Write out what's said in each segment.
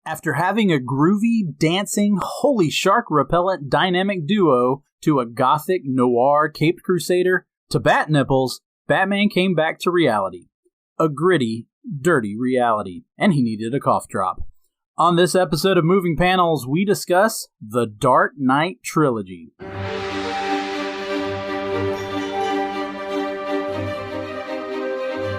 After having a groovy, dancing, holy shark-repellent dynamic duo to a gothic, noir, caped crusader to bat nipples, Batman came back to reality. A gritty, dirty reality. And he needed a cough drop. On this episode of Moving Panels, we discuss the Dark Knight Trilogy.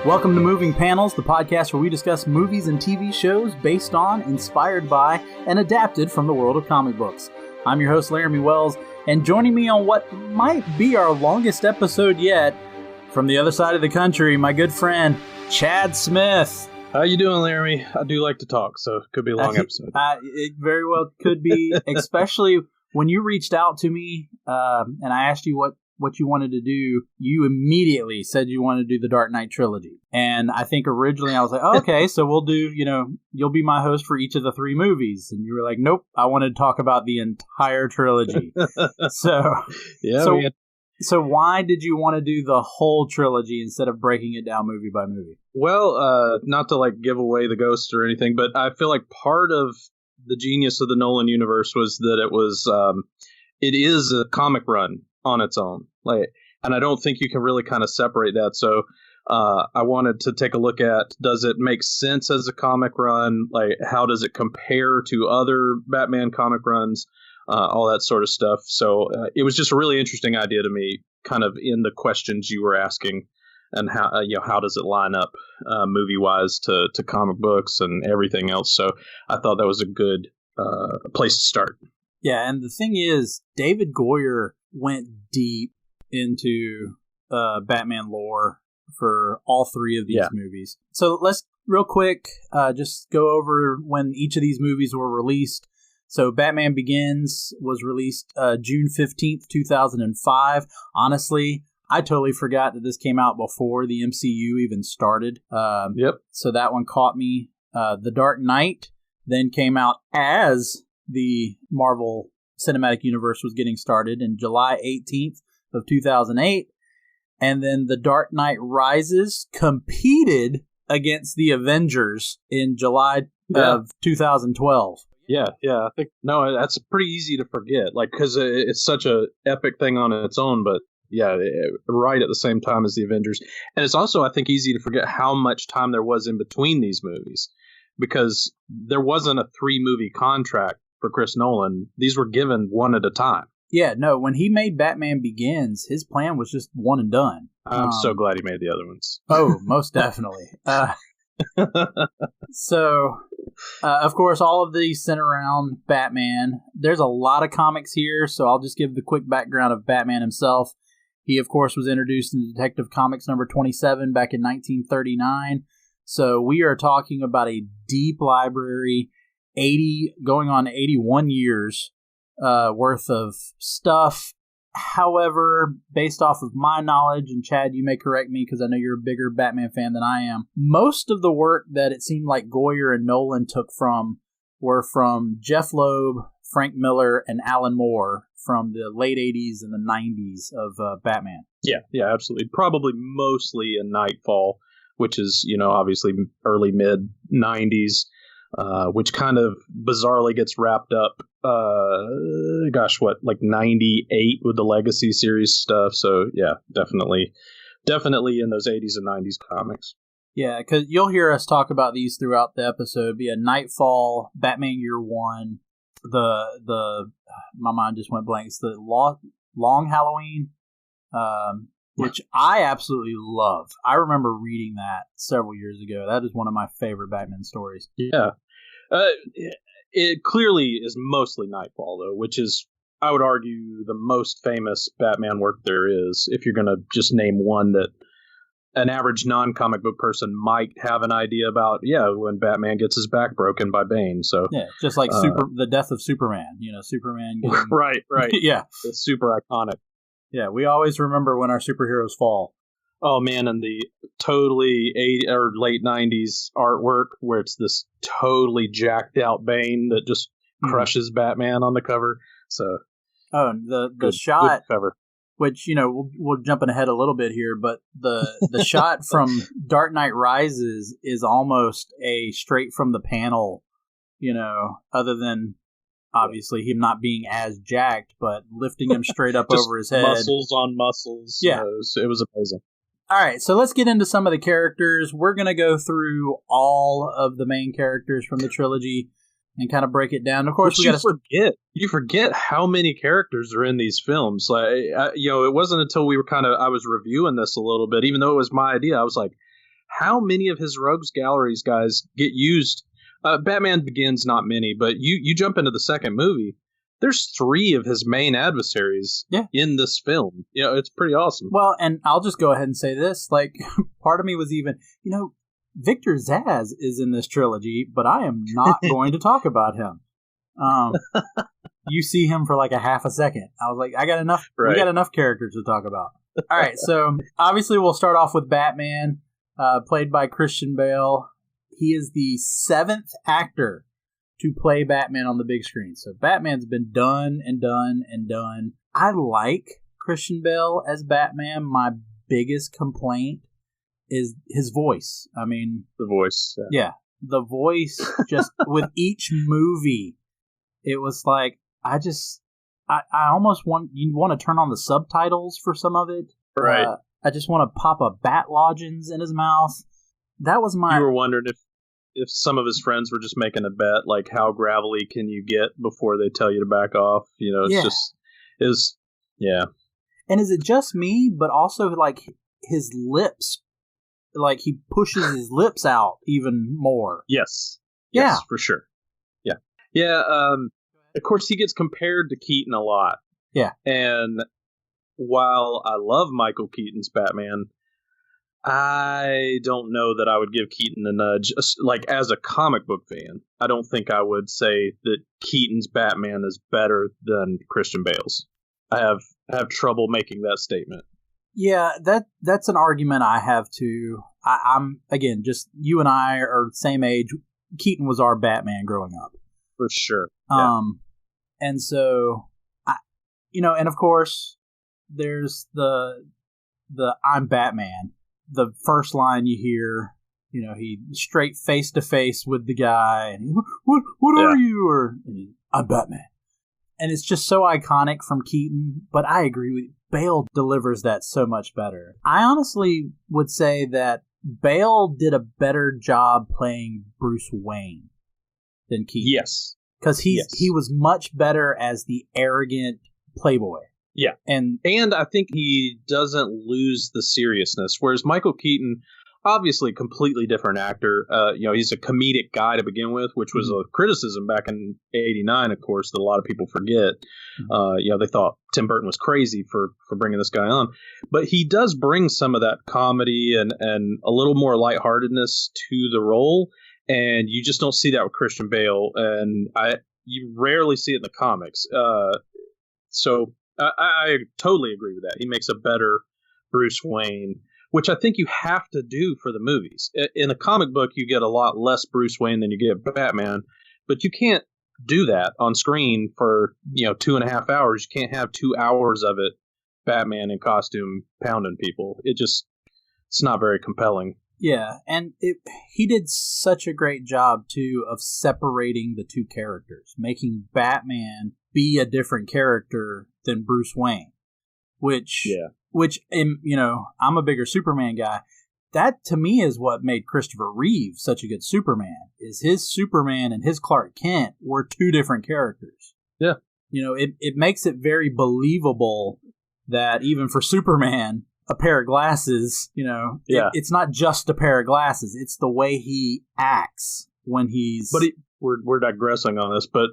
Welcome to Moving Panels, the podcast where we discuss movies and TV shows based on, inspired by, and adapted from the world of comic books. I'm your host, Laramy Wells, and joining me on what might be our longest episode yet, from the other side of the country, my good friend, Chad Smith. How you doing, Laramy? I do like to talk, so it could be a long episode. It very well could be, especially when you reached out to me and I asked you what you wanted to do. You immediately said you wanted to do the Dark Knight Trilogy. And I think originally I was like, oh, okay, so we'll do, you'll be my host for each of the three movies. And you were like, nope, I wanted to talk about the entire trilogy. So why did you want to do the whole trilogy instead of breaking it down movie by movie? Well, not to give away the ghost or anything, but I feel like part of the genius of the Nolan universe was that it is a comic run on its own. And I don't think you can really kind of separate that. So I wanted to take a look at, does it make sense as a comic run? How does it compare to other Batman comic runs? All that sort of stuff. So it was just a really interesting idea to me, kind of in the questions you were asking, and how does it line up movie wise to comic books and everything else. So I thought that was a good place to start. Yeah, and the thing is, David Goyer went deep into Batman lore for all three of these movies. So let's real quick just go over when each of these movies were released. So Batman Begins was released June 15th, 2005. Honestly, I totally forgot that this came out before the MCU even started. So that one caught me. The Dark Knight then came out as the Marvel Cinematic Universe was getting started in July 18th of 2008. And then The Dark Knight Rises competed against the Avengers in July of 2012. Yeah, I think, that's pretty easy to forget, because it's such a epic thing on its own, but right at the same time as the Avengers. And it's also, I think, easy to forget how much time there was in between these movies, because there wasn't a 3-movie contract for Chris Nolan. These were given one at a time. Yeah, no, when he made Batman Begins, his plan was just one and done. I'm so glad he made the other ones. Oh, most definitely. So, of course, all of these center around Batman. There's a lot of comics here, so I'll just give the quick background of Batman himself. He, of course, was introduced in Detective Comics number 27 back in 1939. So we are talking about a deep library, 81 years worth of stuff. However, based off of my knowledge, and Chad, you may correct me because I know you're a bigger Batman fan than I am, most of the work that it seemed like Goyer and Nolan took from were from Jeff Loeb, Frank Miller, and Alan Moore from the late 80s and the 90s of Batman. Yeah, absolutely. Probably mostly in Nightfall, which is, obviously early mid-90s. Which kind of bizarrely gets wrapped up, 98 with the Legacy series stuff. So, yeah, definitely in those 80s and 90s comics. Yeah, because you'll hear us talk about these throughout the episode. Be a Nightfall, Batman Year One, my mind just went blank. It's the Long Halloween, which I absolutely love. I remember reading that several years ago. That is one of my favorite Batman stories. Yeah. It clearly is mostly Nightfall, though, which is, I would argue, the most famous Batman work there is, if you're going to just name one that an average non-comic book person might have an idea about, when Batman gets his back broken by Bane. So yeah, just like the death of Superman. Superman getting... Right. Yeah. It's super iconic. Yeah, we always remember when our superheroes fall. Oh man, and the totally late 90s artwork where it's this totally jacked out Bane that just crushes Batman on the cover. So the shot good cover. Which, we're jumping ahead a little bit here, but the shot from Dark Knight Rises is almost a straight from the panel other than obviously him not being as jacked, but lifting him straight up over his head. Muscles on muscles. Yeah. It was amazing. All right, so let's get into some of the characters. We're going to go through all of the main characters from the trilogy and kind of break it down. Of course, you forget how many characters are in these films. Like, it wasn't until I was reviewing this a little bit, even though it was my idea. I was like, how many of his rogues galleries guys get used? Batman Begins, not many, but you jump into the second movie. There's 3 of his main adversaries in this film. It's pretty awesome. Well, and I'll just go ahead and say this. Like, part of me was even, Victor Zsasz is in this trilogy, but I am not going to talk about him. You see him for like a half a second. I was like, I got enough. Right. We got enough characters to talk about. All right, so obviously we'll start off with Batman, played by Christian Bale. He is the 7th actor to play Batman on the big screen. So Batman's been done and done and done. I like Christian Bale as Batman. My biggest complaint is his voice. I mean... The voice. Yeah. The voice, just with each movie, it was like, I almost want to turn on the subtitles for some of it. Right. I just want to pop a bat lodgins in his mouth. That was my... You were wondering if some of his friends were just making a bet, like how gravelly can you get before they tell you to back off? And is it just me, but also like his lips, like he pushes his lips out even more? Yes. Yeah. Yes, for sure. Yeah. Yeah. Of course, he gets compared to Keaton a lot. Yeah. And while I love Michael Keaton's Batman, I don't know that I would give Keaton a nudge. Like, as a comic book fan, I don't think I would say that Keaton's Batman is better than Christian Bale's. I have trouble making that statement. Yeah, that's an argument I have too. I'm again, just you and I are same age. Keaton was our Batman growing up, for sure. And so and of course, there's the I'm Batman. The first line you hear, he straight face to face with the guy, and what are you? Or I'm Batman, and it's just so iconic from Keaton. But I agree with you. Bale delivers that so much better. I honestly would say that Bale did a better job playing Bruce Wayne than Keaton. Yes, because he was much better as the arrogant playboy. Yeah, and I think he doesn't lose the seriousness, whereas Michael Keaton, obviously a completely different actor. He's a comedic guy to begin with, which was a criticism back in '89, of course, that a lot of people forget. They thought Tim Burton was crazy for bringing this guy on, but he does bring some of that comedy and a little more lightheartedness to the role, and you just don't see that with Christian Bale, and you rarely see it in the comics. So I totally agree with that. He makes a better Bruce Wayne, which I think you have to do for the movies. In a comic book, you get a lot less Bruce Wayne than you get Batman, but you can't do that on screen for 2.5 hours. You can't have 2 hours of it Batman in costume pounding people. It's not very compelling. Yeah, and he did such a great job, too, of separating the two characters, making Batman be a different character than Bruce Wayne, which I'm a bigger Superman guy. That, to me, is what made Christopher Reeve such a good Superman, is his Superman and his Clark Kent were two different characters. Yeah. It makes it very believable that even for Superman, a pair of glasses, it's not just a pair of glasses. It's the way he acts when he's... But we're digressing on this, but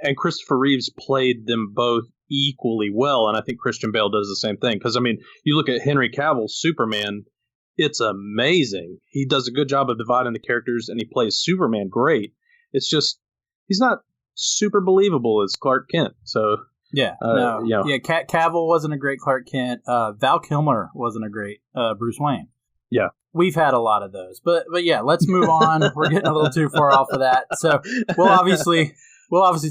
and Christopher Reeves played them both equally well, and I think Christian Bale does the same thing. Because, you look at Henry Cavill's Superman, it's amazing. He does a good job of dividing the characters, and he plays Superman great. It's just, he's not super believable as Clark Kent, so... Cavill wasn't a great Clark Kent. Val Kilmer wasn't a great Bruce Wayne. Yeah. We've had a lot of those. But yeah, let's move on. We're getting a little too far off of that. So we'll obviously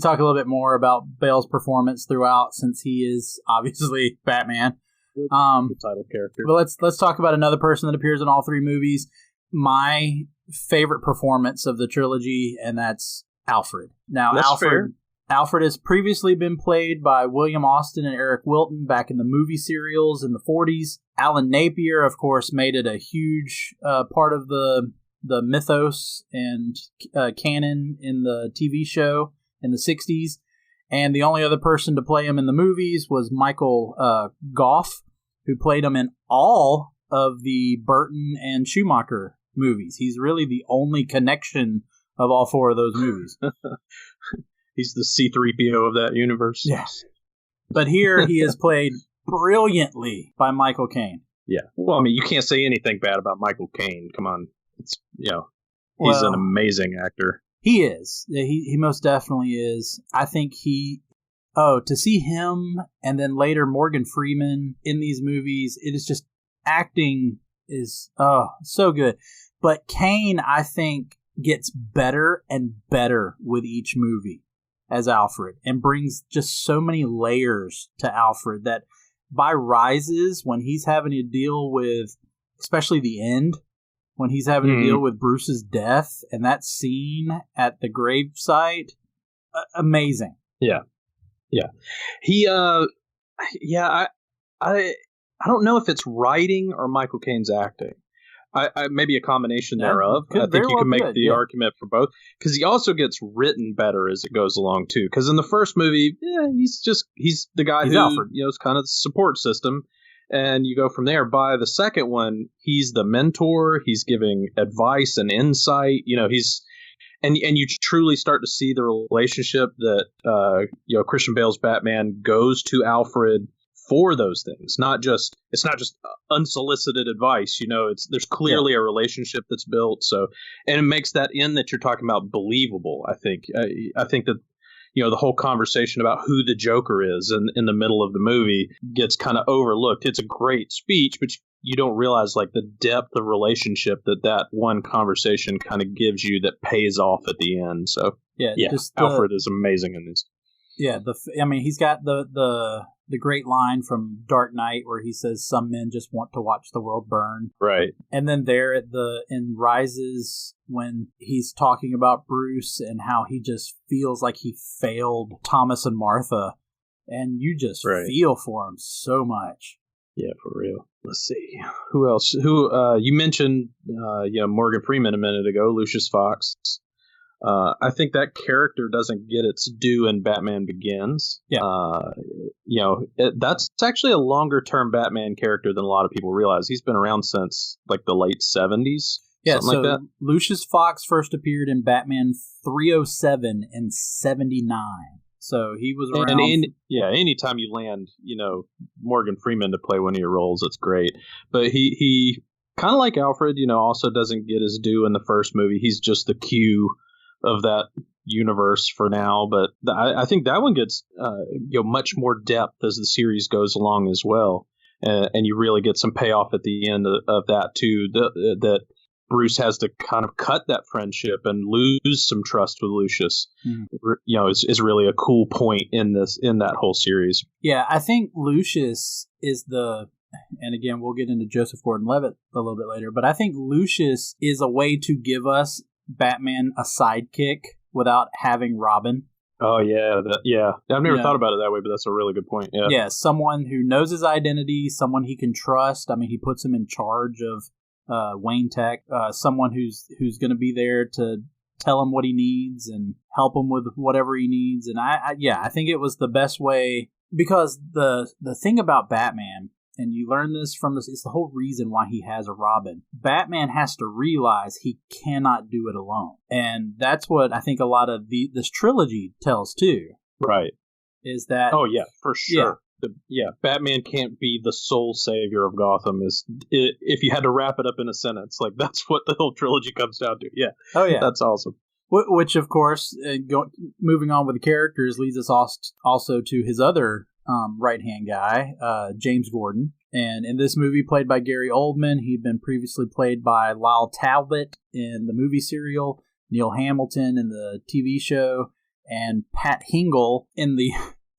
talk a little bit more about Bale's performance throughout, since he is obviously Batman. The title character. But let's talk about another person that appears in all three movies. My favorite performance of the trilogy, and that's Alfred. Now, That's fair. Alfred has previously been played by William Austin and Eric Wilton back in the movie serials in the 40s. Alan Napier, of course, made it a huge part of the mythos and canon in the TV show in the 60s. And the only other person to play him in the movies was Michael Gough, who played him in all of the Burton and Schumacher movies. He's really the only connection of all four of those movies. He's the C-3PO of that universe. Yes. But here he is played brilliantly by Michael Caine. Yeah. Well, I mean, you can't say anything bad about Michael Caine. Come on. It's, he's an amazing actor. He is. He most definitely is. I think to see him and then later Morgan Freeman in these movies, it is just, acting is, so good. But Caine, I think, gets better and better with each movie as Alfred, and brings just so many layers to Alfred that by Rises, when he's having to deal with, especially the end, when he's having to deal with Bruce's death and that scene at the gravesite, amazing. Yeah. He, I don't know if it's writing or Michael Caine's acting. I maybe a combination thereof. I think you can make the argument for both, because he also gets written better as it goes along too. Because in the first movie, he's the guy who Alfred. Is kind of the support system, and you go from there. By the second one, he's the mentor. He's giving advice and insight. He's and you truly start to see the relationship that Christian Bale's Batman goes to Alfred for those things. It's not just unsolicited advice. There's clearly a relationship that's built. So, and it makes that end that you're talking about believable. I think that the whole conversation about who the Joker is in the middle of the movie gets kind of overlooked. It's a great speech, but you don't realize like the depth of relationship that one conversation kind of gives you that pays off at the end. So Alfred is amazing in this. Yeah, he's got the great line from Dark Knight where he says, "Some men just want to watch the world burn." Right. And then there in Rises, when he's talking about Bruce and how he just feels like he failed Thomas and Martha, and you just feel for him so much. Yeah, for real. Let's see. Who else? You mentioned Morgan Freeman a minute ago, Lucius Fox. I think that character doesn't get its due in Batman Begins. Yeah. That's actually a longer-term Batman character than a lot of people realize. He's been around since like the late 70s. Yeah, something like that. Lucius Fox first appeared in Batman 307 in 79. So he was around. And anytime you land, Morgan Freeman to play one of your roles, it's great. But he kind of like Alfred, also doesn't get his due in the first movie. He's just the Q of that universe for now, but I think that one gets much more depth as the series goes along as well, and you really get some payoff at the end of that too. That Bruce has to kind of cut that friendship and lose some trust with Lucius. Is really a cool point in that whole series. Yeah, I think Lucius is and again we'll get into Joseph Gordon-Levitt a little bit later, but I think Lucius is a way to give us Batman a sidekick without having Robin. Oh yeah, I've never thought about it that way, but that's a really good point. Yeah, someone who knows his identity, someone he can trust. I mean, he puts him in charge of Wayne Tech, someone who's going to be there to tell him what he needs and help him with whatever he needs. And I think it was the best way, because the thing about Batman, and you learn this from this, it's the whole reason why he has a Robin. Batman has to realize he cannot do it alone. And that's what I think a lot of this trilogy tells too. Right. Is that... Oh, yeah, for sure. Batman can't be the sole savior of Gotham. If you had to wrap it up in a sentence, like that's what the whole trilogy comes down to. Yeah. Oh, yeah. That's awesome. Which, of course, moving on with the characters, leads us also to his other right-hand guy, James Gordon. And in this movie, played by Gary Oldman, he'd been previously played by Lyle Talbot in the movie serial, Neil Hamilton in the TV show, and Pat Hingle in the,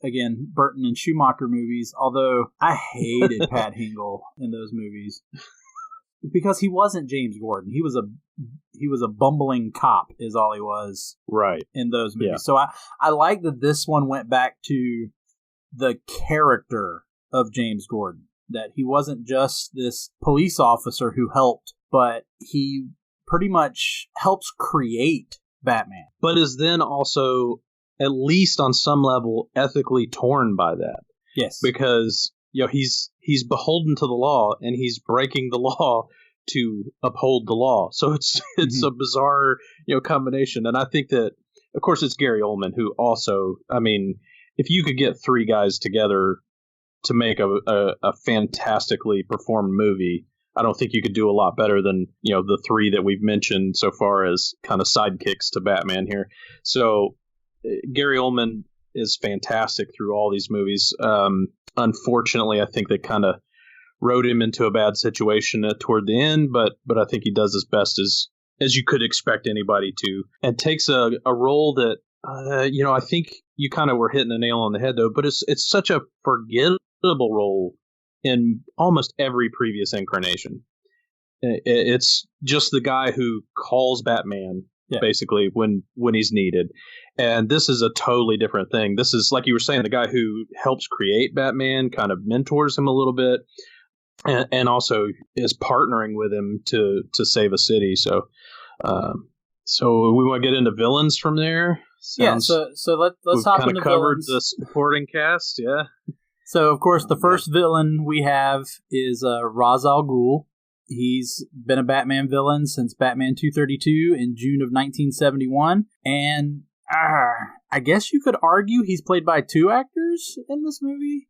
again, Burton and Schumacher movies, although I hated Pat Hingle in those movies. because he wasn't James Gordon. He was a bumbling cop is all he was right in those movies. Yeah. So I like that this one went back to the character of James Gordon, that he wasn't just this police officer who helped, but he pretty much helps create Batman. But is then also, at least on some level, ethically torn by that. Yes. Because he's beholden to the law, and he's breaking the law to uphold the law. So it's a bizarre combination. And I think that, of course, it's Gary Oldman, who also, I mean, if you could get three guys together to make a fantastically performed movie, I don't think you could do a lot better than the three that we've mentioned so far as kind of sidekicks to Batman here. So Gary Oldman is fantastic through all these movies. Unfortunately, I think they kind of wrote him into a bad situation toward the end, but I think he does as best as you could expect anybody to, and takes a role that I think you kind of were hitting a nail on the head though. But it's such a forgettable role in almost every previous incarnation. It's just the guy who calls Batman basically when he's needed. And this is a totally different thing. This is, like you were saying, the guy who helps create Batman, kind of mentors him a little bit, and also is partnering with him to save a city. So we want to get into villains from there. Sounds, so let's hop into covered villains. The supporting cast, yeah. So, of course, the first villain we have is Ra's al Ghul. He's been a Batman villain since Batman 232 in June of 1971. And I guess you could argue he's played by two actors in this movie.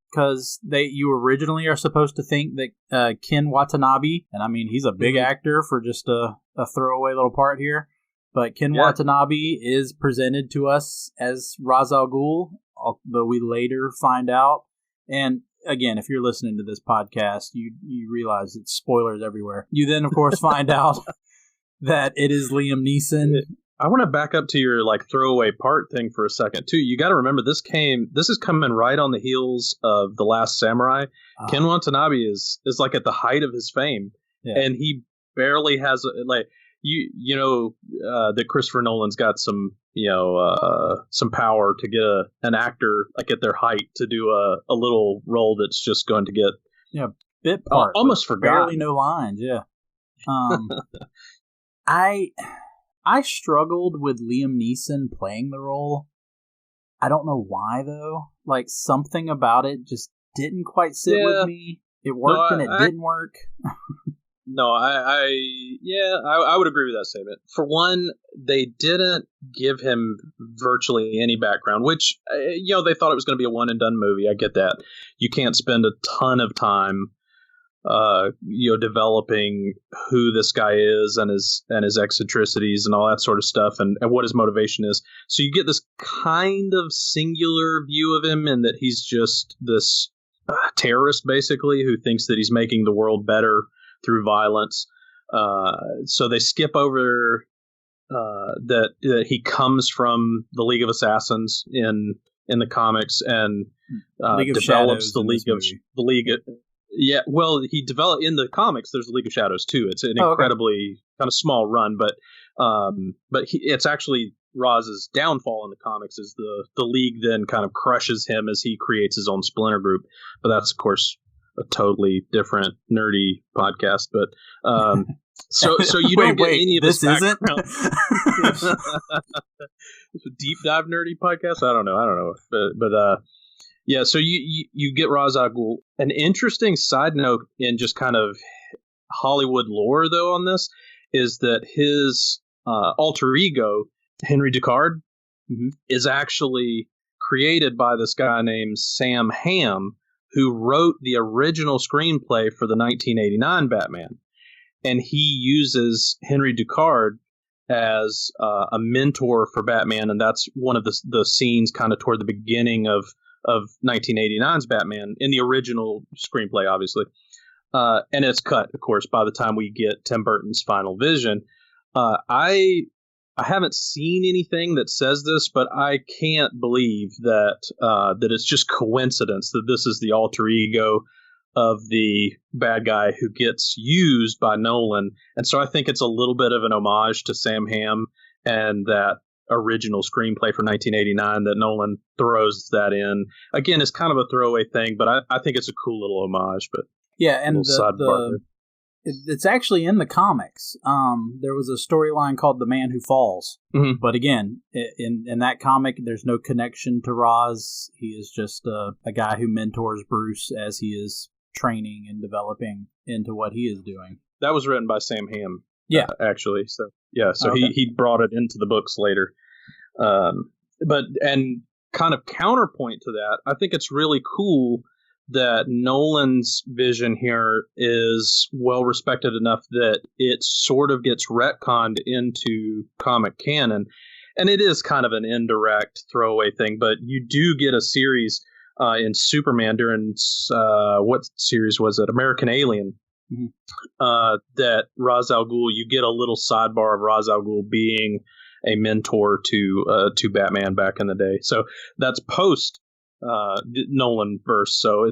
Because you originally are supposed to think that Ken Watanabe, and I mean, he's a big actor for just a throwaway little part here, but Ken Watanabe is presented to us as Ra's al Ghul, although we later find out. And again, if you're listening to this podcast, you realize it's spoilers everywhere. You then, of course, find out that it is Liam Neeson. I want to back up to your throwaway part thing for a second too. You got to remember this is coming right on the heels of The Last Samurai. Ken Watanabe is at the height of his fame, and he barely has that Christopher Nolan's got some power to get an actor at their height to do a little role that's just going to get bit part, almost forgotten. Barely no lines. I struggled with Liam Neeson playing the role. I don't know why, though. Something about it just didn't quite sit with me. It worked and it didn't work. No, I would agree with that statement. For one, they didn't give him virtually any background, which, they thought it was going to be a one-and-done movie. I get that. You can't spend a ton of time developing who this guy is and his eccentricities and all that sort of stuff and what his motivation is. So you get this kind of singular view of him, and that he's just this terrorist basically who thinks that he's making the world better through violence. So they skip over that he comes from the League of Assassins in the comics, and develops the League. Yeah, well, he developed in the comics. There's the League of Shadows too. It's an incredibly kind of small run, but it's actually Raz's downfall in the comics is the League then kind of crushes him as he creates his own splinter group. But that's of course a totally different nerdy podcast. But so you don't get any of this background. Isn't? It's a deep dive nerdy podcast. I don't know, but. Yeah, so you get Ra's al Ghul. An interesting side note in just kind of Hollywood lore, though, on this is that his alter ego, Henry Ducard, is actually created by this guy named Sam Hamm, who wrote the original screenplay for the 1989 Batman. And he uses Henry Ducard as a mentor for Batman, and that's one of the scenes kind of toward the beginning of 1989's Batman in the original screenplay, obviously. And it's cut, of course, by the time we get Tim Burton's final vision. I haven't seen anything that says this, but I can't believe that it's just coincidence that this is the alter ego of the bad guy who gets used by Nolan. And so I think it's a little bit of an homage to Sam Hamm and that original screenplay for 1989 that Nolan throws that in. Again, it's kind of a throwaway thing, but I think it's a cool little homage. But yeah, and it's actually in the comics. There was a storyline called The Man Who Falls. Mm-hmm. But again, in that comic, there's no connection to Roz. He is just a guy who mentors Bruce as he is training and developing into what he is doing. That was written by Sam Hamm. Yeah. Actually. So okay. he brought it into the books later. But kind of counterpoint to that, I think it's really cool that Nolan's vision here is well respected enough that it sort of gets retconned into comic canon. And it is kind of an indirect throwaway thing, but you do get a series in Superman during, what series was it? American Alien. Mm-hmm. That Ra's al Ghul, you get a little sidebar of Ra's al Ghul being a mentor to Batman back in the day. So that's post Nolan verse. So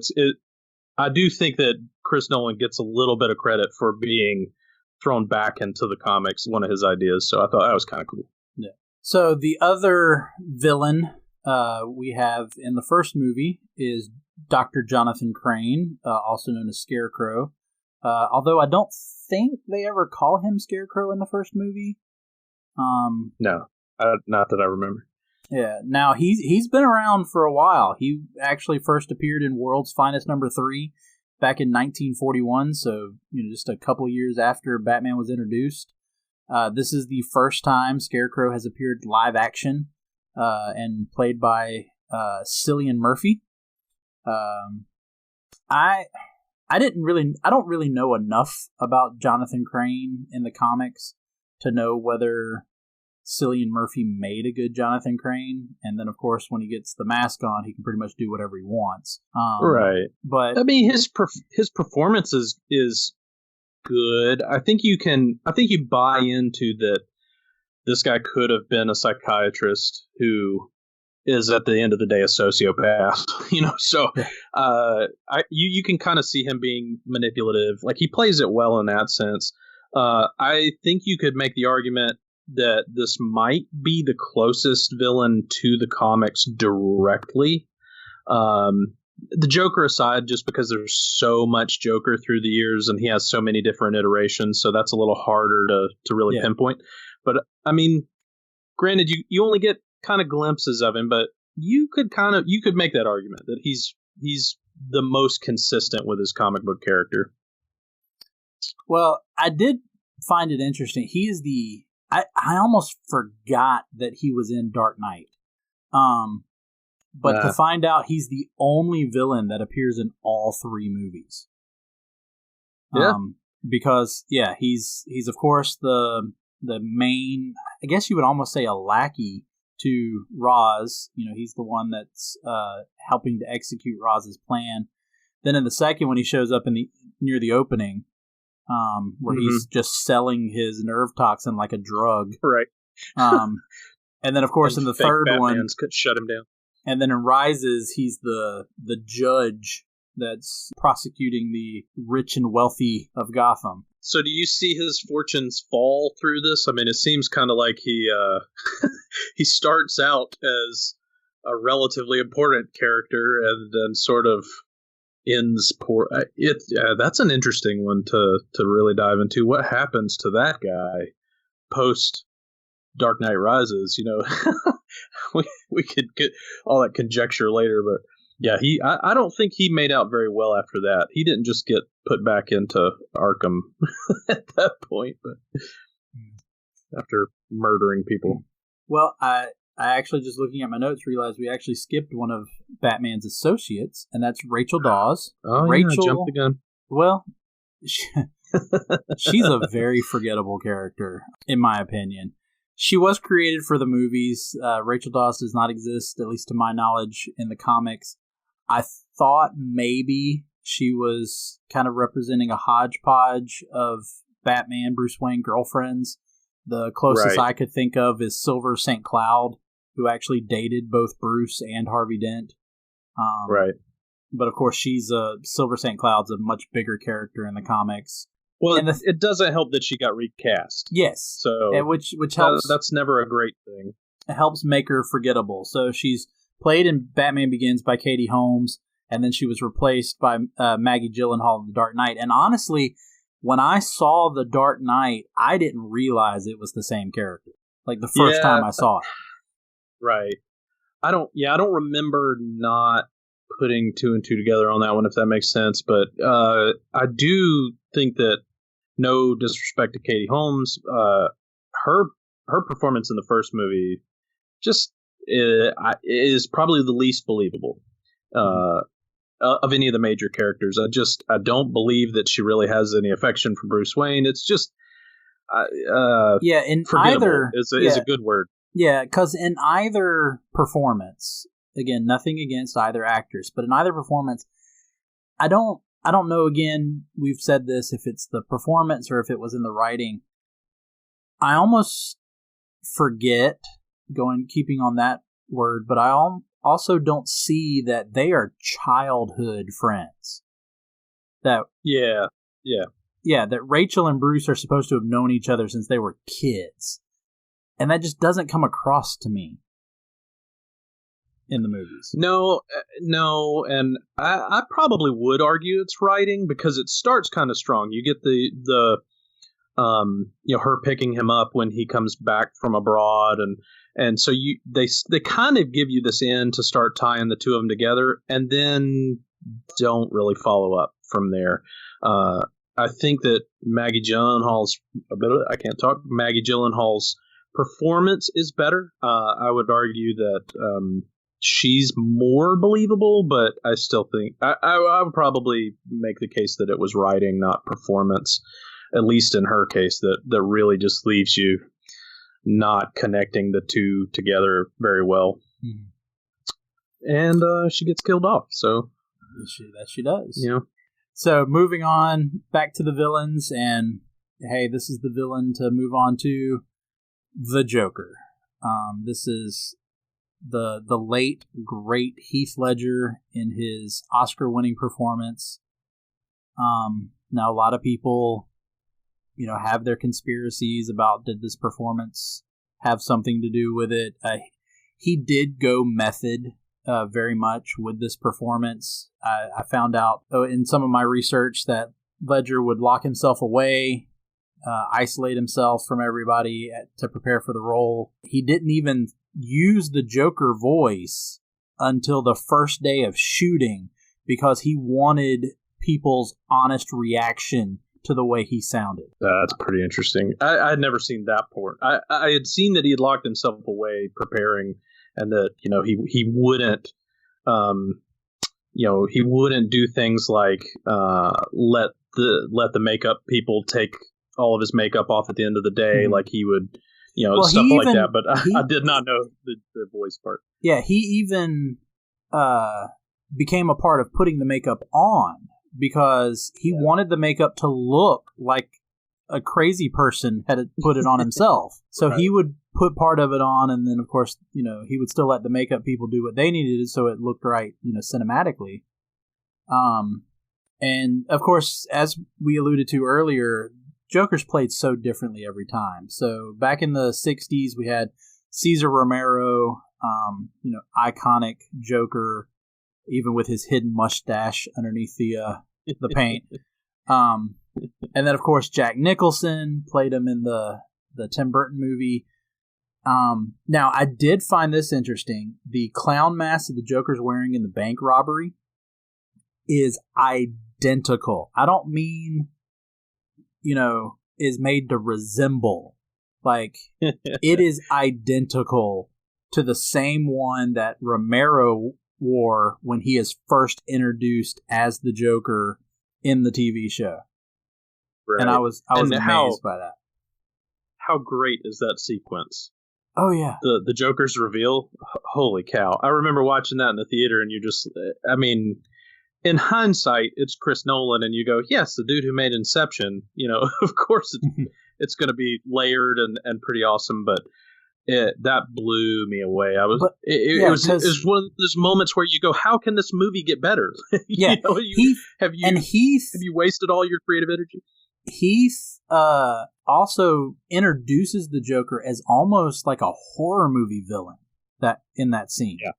I do think that Chris Nolan gets a little bit of credit for being thrown back into the comics, one of his ideas. So I thought that was kind of cool. Yeah. So the other villain we have in the first movie is Dr. Jonathan Crane, also known as Scarecrow. Although I don't think they ever call him Scarecrow in the first movie. No, not that I remember. Yeah, now he's been around for a while. He actually first appeared in World's Finest #3 back in 1941, so just a couple years after Batman was introduced. This is the first time Scarecrow has appeared live action, and played by Cillian Murphy. I don't really know enough about Jonathan Crane in the comics to know whether Cillian Murphy made a good Jonathan Crane, and then of course when he gets the mask on, he can pretty much do whatever he wants. Right, but I mean his performance is good. I think you buy into that. This guy could have been a psychiatrist who is at the end of the day a sociopath, So you can kind of see him being manipulative. Like he plays it well in that sense. I think you could make the argument that this might be the closest villain to the comics directly. The Joker aside, just because there's so much Joker through the years and he has so many different iterations, so that's a little harder to really pinpoint. But I mean, granted, you only get kind of glimpses of him, but you could make that argument that he's the most consistent with his comic book character. Well, I did find it interesting. He is I almost forgot that he was in Dark Knight. But to find out he's the only villain that appears in all three movies. Yeah. Because he's of course the main, I guess you would almost say a lackey to Ra's. He's the one that's helping to execute Raz's plan. Then in the second, when he shows up near the opening, where he's just selling his nerve toxin like a drug. Right. And then of course in the third one, could shut him down. And then in Rises, he's the judge that's prosecuting the rich and wealthy of Gotham. So do you see his fortunes fall through this? I mean, it seems kind of like he he starts out as a relatively important character and then sort of ends poor. That's an interesting one to really dive into. What happens to that guy post Dark Knight Rises? We could get all that conjecture later, but yeah, I don't think he made out very well after that. He didn't just get put back into Arkham at that point, but after murdering people. Well, I actually, just looking at my notes, realized we actually skipped one of Batman's associates, and that's Rachel Dawes. Oh, Rachel, yeah, jumped the gun. Well, she's a very forgettable character, in my opinion. She was created for the movies. Rachel Dawes does not exist, at least to my knowledge, in the comics. I thought maybe she was kind of representing a hodgepodge of Batman, Bruce Wayne girlfriends. The closest I could think of is Silver St. Cloud, who actually dated both Bruce and Harvey Dent. Right. But of course, Silver St. Cloud's a much bigger character in the comics. Well, it doesn't help that she got recast. Yes, so which helps. That's never a great thing. It helps make her forgettable. So she's played in Batman Begins by Katie Holmes, and then she was replaced by Maggie Gyllenhaal in The Dark Knight. And honestly, when I saw The Dark Knight, I didn't realize it was the same character. Like the first time I saw it. Right. I don't remember not putting two and two together on that one, if that makes sense. But I do think that, no disrespect to Katie Holmes, her performance in the first movie just is probably the least believable of any of the major characters. I don't believe that she really has any affection for Bruce Wayne. It's just in forgettable either is a good word. Yeah, because in either performance, again, nothing against either actress, but in either performance, I don't know, again, we've said this, if it's the performance or if it was in the writing. I almost forget, keeping on that word, but I also don't see that they are childhood friends. That Rachel and Bruce are supposed to have known each other since they were kids. And that just doesn't come across to me in the movies. No, and I probably would argue it's writing, because it starts kind of strong. You get the her picking him up when he comes back from abroad, and so they kind of give you this end to start tying the two of them together, and then don't really follow up from there. I think that Maggie Gyllenhaal's performance is better. I would argue that she's more believable, but I still think I would probably make the case that it was writing, not performance, at least in her case, that really just leaves you not connecting the two together very well. Mm-hmm. And she gets killed off, so she does. Yeah. So moving on back to the villains, and hey, this is the villain to move on to, the Joker. This is the late great Heath Ledger in his Oscar-winning performance. Now a lot of people, have their conspiracies about, did this performance have something to do with it? He did go method very much with this performance. I found out in some of my research that Ledger would lock himself away, isolate himself from everybody to prepare for the role. He didn't even use the Joker voice until the first day of shooting, because he wanted people's honest reaction to the way he sounded. That's pretty interesting. I had never seen that part. I had seen that he had locked himself away preparing, and that he wouldn't he wouldn't do things like let the makeup people take all of his makeup off at the end of the day, like he would, stuff like that. But I did not know the voice part. Yeah, he even became a part of putting the makeup on, because he wanted the makeup to look like a crazy person had put it on himself. So right. He would put part of it on, and then, of course, he would still let the makeup people do what they needed so it looked right, cinematically. And, of course, as we alluded to earlier, Joker's played so differently every time. So back in the 60s, we had Cesar Romero, iconic Joker, even with his hidden mustache underneath the paint. And then, of course, Jack Nicholson played him in the Tim Burton movie. Now, I did find this interesting. The clown mask that the Joker's wearing in the bank robbery is identical. I don't mean, is made to resemble. Like, it is identical to the same one that Romero wore when he is first introduced as the Joker in the TV show. Right. And I was amazed by that. How great is that sequence? Oh, yeah. The Joker's reveal? Holy cow. I remember watching that in the theater, and you just, in hindsight, it's Chris Nolan, and you go, yes, the dude who made Inception, of course it's going to be layered and pretty awesome. But that blew me away. It was one of those moments where you go, how can this movie get better? Yeah. Have you wasted all your creative energy? Heath also introduces the Joker as almost like a horror movie villain in that scene. Yeah.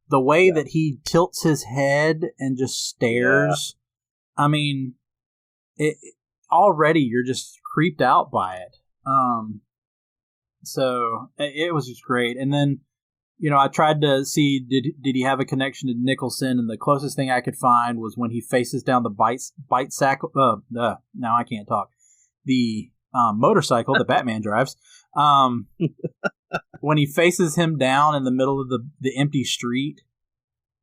The way that he tilts his head and just stares. Yeah. I mean, already you're just creeped out by it. So it was just great. And then, I tried to see, did he have a connection to Nicholson? And the closest thing I could find was when he faces down the bite sack. Now I can't talk. The motorcycle that Batman drives. When he faces him down in the middle of the empty street.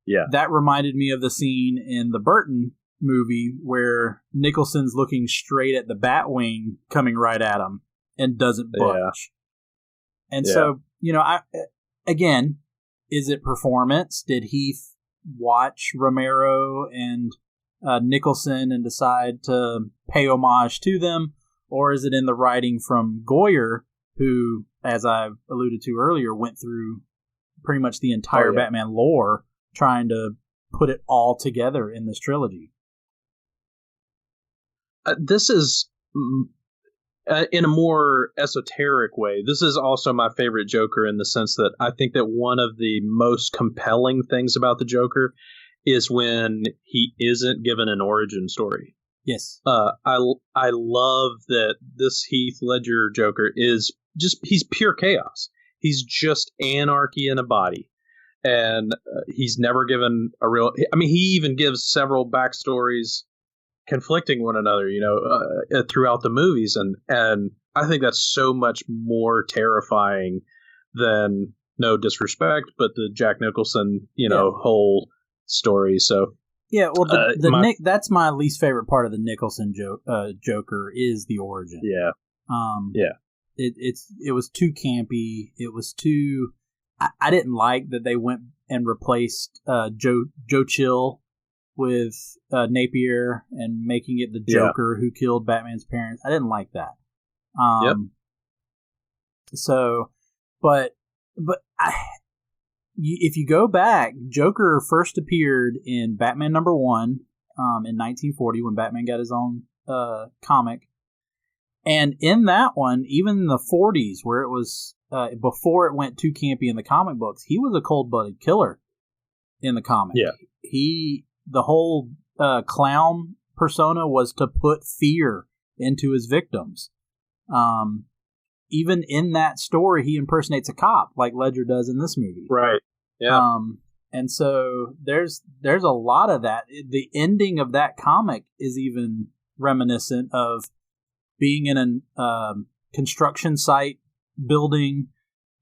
Yeah. That reminded me of the scene in the Burton movie where Nicholson's looking straight at the Batwing coming right at him and doesn't budge. Yeah. And so, again, is it performance? Did Heath watch Romero and Nicholson and decide to pay homage to them? Or is it in the writing from Goyer, who, as I alluded to earlier, went through pretty much the entire Batman lore, trying to put it all together in this trilogy? This is... in a more esoteric way, this is also my favorite Joker in the sense that I think that one of the most compelling things about the Joker is when he isn't given an origin story. Yes. I love that this Heath Ledger Joker is he's pure chaos. He's just anarchy in a body. And he's never given a real... I mean, he even gives several backstories conflicting one another, throughout the movies, and I think that's so much more terrifying than, no disrespect, but the Jack Nicholson, whole story. So well, that's my least favorite part of the Nicholson Joker is the origin. Yeah. It was too campy. It was too. I didn't like that they went and replaced Joe Chill with Napier and making it the Joker who killed Batman's parents. I didn't like that. So, but if you go back, Joker first appeared in Batman #1 in 1940 when Batman got his own comic. And in that one, even in the 40s, where it was before it went too campy in the comic books, he was a cold-blooded killer in the comic. Yeah. The whole clown persona was to put fear into his victims. Even in that story, he impersonates a cop like Ledger does in this movie. Right. Yeah. And so there's a lot of that. The ending of that comic is even reminiscent of being in a construction site building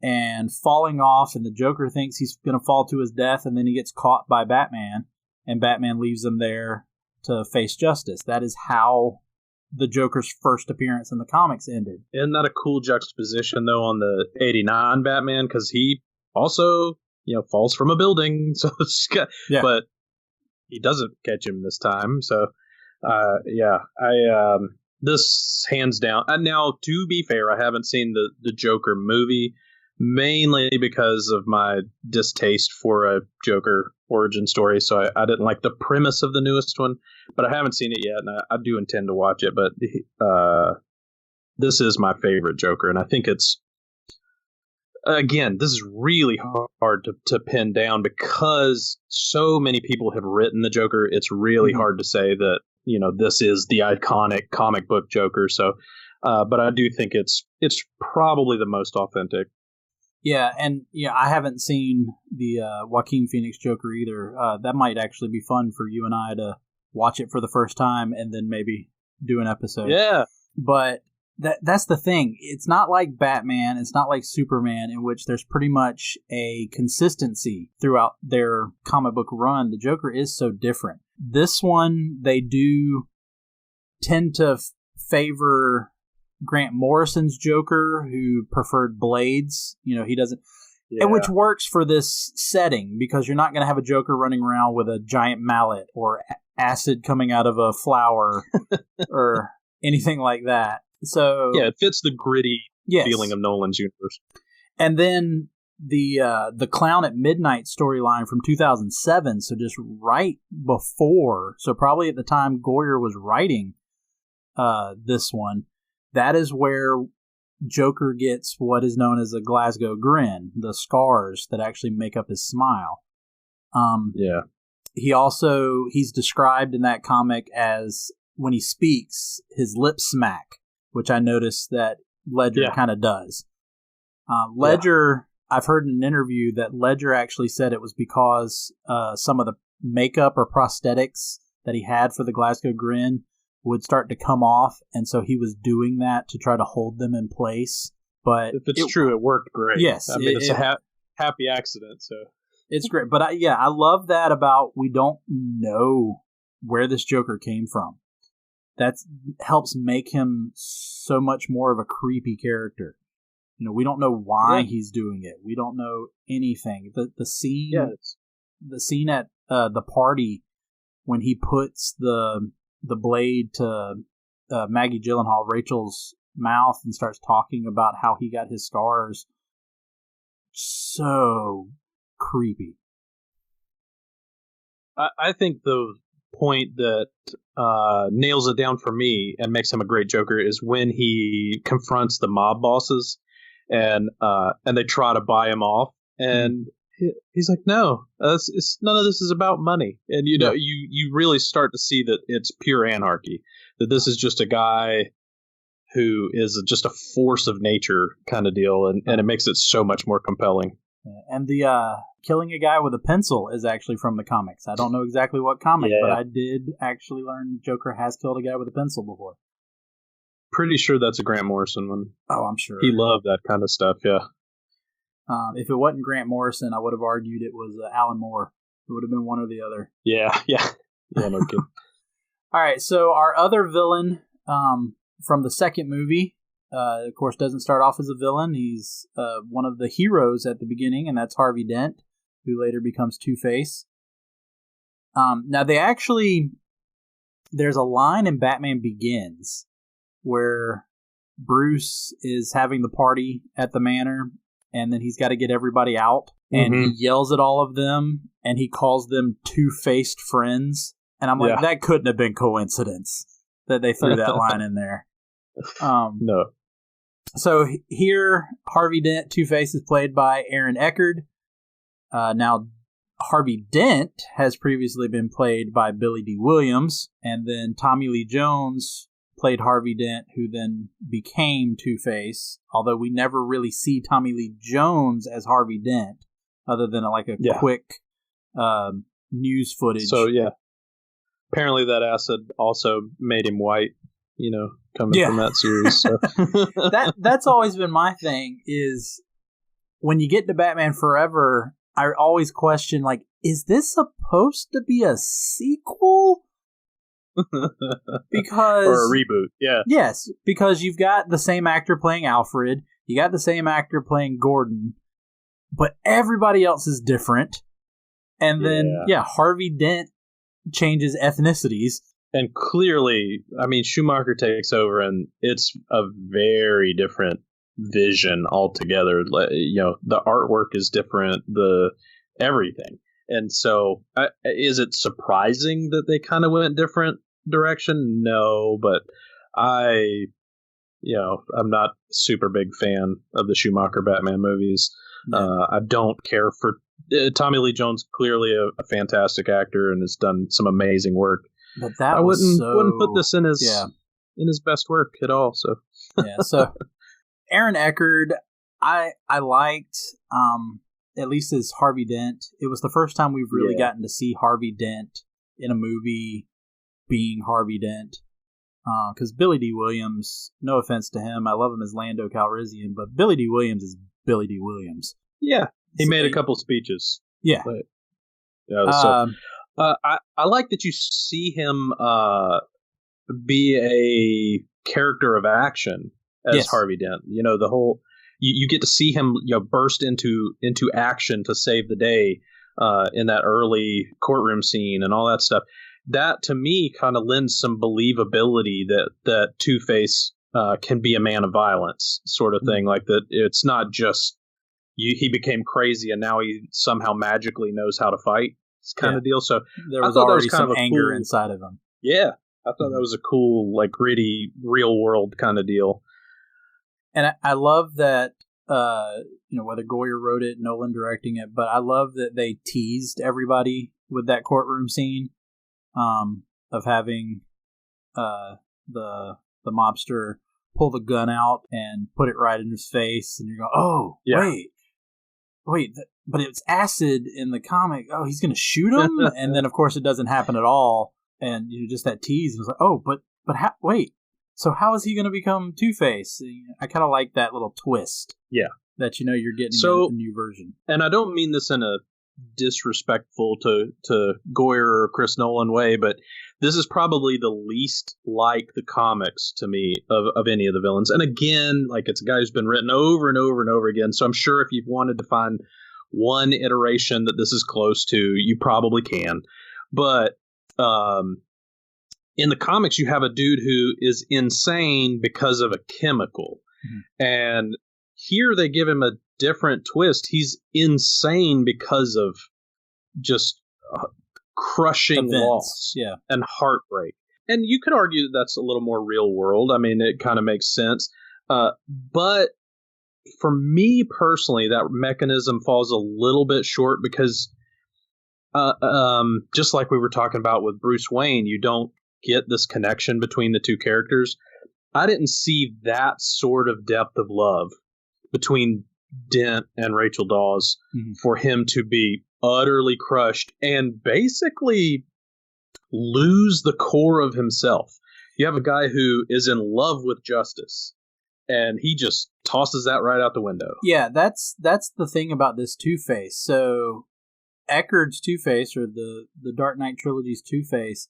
and falling off, and the Joker thinks he's going to fall to his death, and then he gets caught by Batman. And Batman leaves him there to face justice. That is how the Joker's first appearance in the comics ended. Isn't that a cool juxtaposition, though, on the 89 Batman? Because he also, falls from a building. So but he doesn't catch him this time. So, this hands down. Now, to be fair, I haven't seen the Joker movie, mainly because of my distaste for a Joker origin story, so I didn't like the premise of the newest one, but I haven't seen it yet, and I do intend to watch it, but this is my favorite Joker, and I think it's, again, this is really hard to pin down because so many people have written the Joker. It's really hard to say that, this is the iconic comic book Joker, so, but I do think it's probably the most authentic. Yeah, and I haven't seen the Joaquin Phoenix Joker either. That might actually be fun for you and I to watch it for the first time and then maybe do an episode. Yeah. But that's the thing. It's not like Batman. It's not like Superman, in which there's pretty much a consistency throughout their comic book run. The Joker is so different. This one, they do tend to favor Grant Morrison's Joker, who preferred blades. He doesn't, and which works for this setting because you're not going to have a Joker running around with a giant mallet or acid coming out of a flower or anything like that. So it fits the gritty feeling of Nolan's universe. And then the Clown at Midnight storyline from 2007, so just right before, so probably at the time Goyer was writing this one, that is where Joker gets what is known as a Glasgow grin, the scars that actually make up his smile. He's described in that comic as, when he speaks, his lips smack, which I noticed that Ledger kind of does. Ledger, I've heard in an interview that Ledger actually said it was because some of the makeup or prosthetics that he had for the Glasgow grin would start to come off, and so he was doing that to try to hold them in place. But if it's true, it worked great. Yes. I mean, it's a happy accident, so... It's great. But I love that about we don't know where this Joker came from. That helps make him so much more of a creepy character. You know, we don't know why he's doing it. We don't know anything. The scene at the party when he puts the blade to Maggie Gyllenhaal, Rachel's mouth, and starts talking about how he got his scars. So creepy. I think the point that nails it down for me and makes him a great Joker is when he confronts the mob bosses and they try to buy him off, and he's like, no, none of this is about money. And you really start to see that it's pure anarchy, that this is just a guy who is just a force of nature kind of deal, and it makes it so much more compelling. And the killing a guy with a pencil is actually from the comics. I don't know exactly what comic, but I did actually learn Joker has killed a guy with a pencil before. Pretty sure that's a Grant Morrison one. Oh, I'm sure. He loved that kind of stuff, yeah. If it wasn't Grant Morrison, I would have argued it was Alan Moore. It would have been one or the other. Yeah, no kidding. All right, so our other villain from the second movie, of course, doesn't start off as a villain. He's one of the heroes at the beginning, and that's Harvey Dent, who later becomes Two-Face. Now, there's a line in Batman Begins where Bruce is having the party at the manor, and then he's got to get everybody out, and he yells at all of them, and he calls them two-faced friends. And I'm like, that couldn't have been coincidence that they threw that line in there. No. So here, Harvey Dent, Two-Face, is played by Aaron Eckhart. Now, Harvey Dent has previously been played by Billy D. Williams, and then Tommy Lee Jones played Harvey Dent, who then became Two-Face, although we never really see Tommy Lee Jones as Harvey Dent, other than quick news footage. So, apparently that acid also made him white, coming from that series. So. That's always been my thing, is when you get to Batman Forever, I always question, is this supposed to be a sequel? Because or a reboot, yeah. Yes, because you've got the same actor playing Alfred, you got the same actor playing Gordon, but everybody else is different. And then, Harvey Dent changes ethnicities. And clearly, Schumacher takes over, and it's a very different vision altogether. The artwork is different, the everything. And so, is it surprising that they kind of went different direction? No, but I'm not a super big fan of the Schumacher Batman movies. No. I don't care for Tommy Lee Jones. Clearly a fantastic actor and has done some amazing work. But that I wouldn't put this in his best work at all. So so Aaron Eckhart, I liked. At least as Harvey Dent. It was the first time we've really gotten to see Harvey Dent in a movie being Harvey Dent. Because Billy D. Williams, no offense to him, I love him as Lando Calrissian, but Billy D. Williams is Billy D. Williams. Yeah, he made a couple speeches. Yeah. I like that you see him be a character of action as Harvey Dent. The whole... You get to see him, burst into action to save the day in that early courtroom scene and all that stuff. That to me kind of lends some believability that Two-Face can be a man of violence, sort of thing. Like that, it's not just he became crazy and now he somehow magically knows how to fight. It's kind of deal. So there was already some anger inside of him. Yeah, I thought that was a cool, like, gritty, real world kind of deal. And I love that, whether Goyer wrote it, Nolan directing it, but I love that they teased everybody with that courtroom scene of having the mobster pull the gun out and put it right in his face, and you're going, oh, wait, but it's acid in the comic. Oh, he's going to shoot him? And then, of course, it doesn't happen at all, and just that tease was like, oh, but wait, so how is he going to become Two-Face? I kind of like that little twist. Yeah. That you're getting a new version. And I don't mean this in a disrespectful to Goyer or Chris Nolan way, but this is probably the least like the comics to me of any of the villains. And again, like, it's a guy who's been written over and over and over again. So I'm sure if you've wanted to find one iteration that this is close to, you probably can. But in the comics, you have a dude who is insane because of a chemical. Mm-hmm. And here they give him a different twist. He's insane because of just crushing loss and heartbreak. And you could argue that that's a little more real world. I mean, it kind of makes sense. But for me personally, that mechanism falls a little bit short because just like we were talking about with Bruce Wayne, you don't get this connection between the two characters. I didn't see that sort of depth of love between Dent and Rachel Dawes for him to be utterly crushed and basically lose the core of himself. You have a guy who is in love with justice, and he just tosses that right out the window. Yeah, that's the thing about this Two-Face. So Eckerd's Two-Face, or the Dark Knight Trilogy's Two-Face,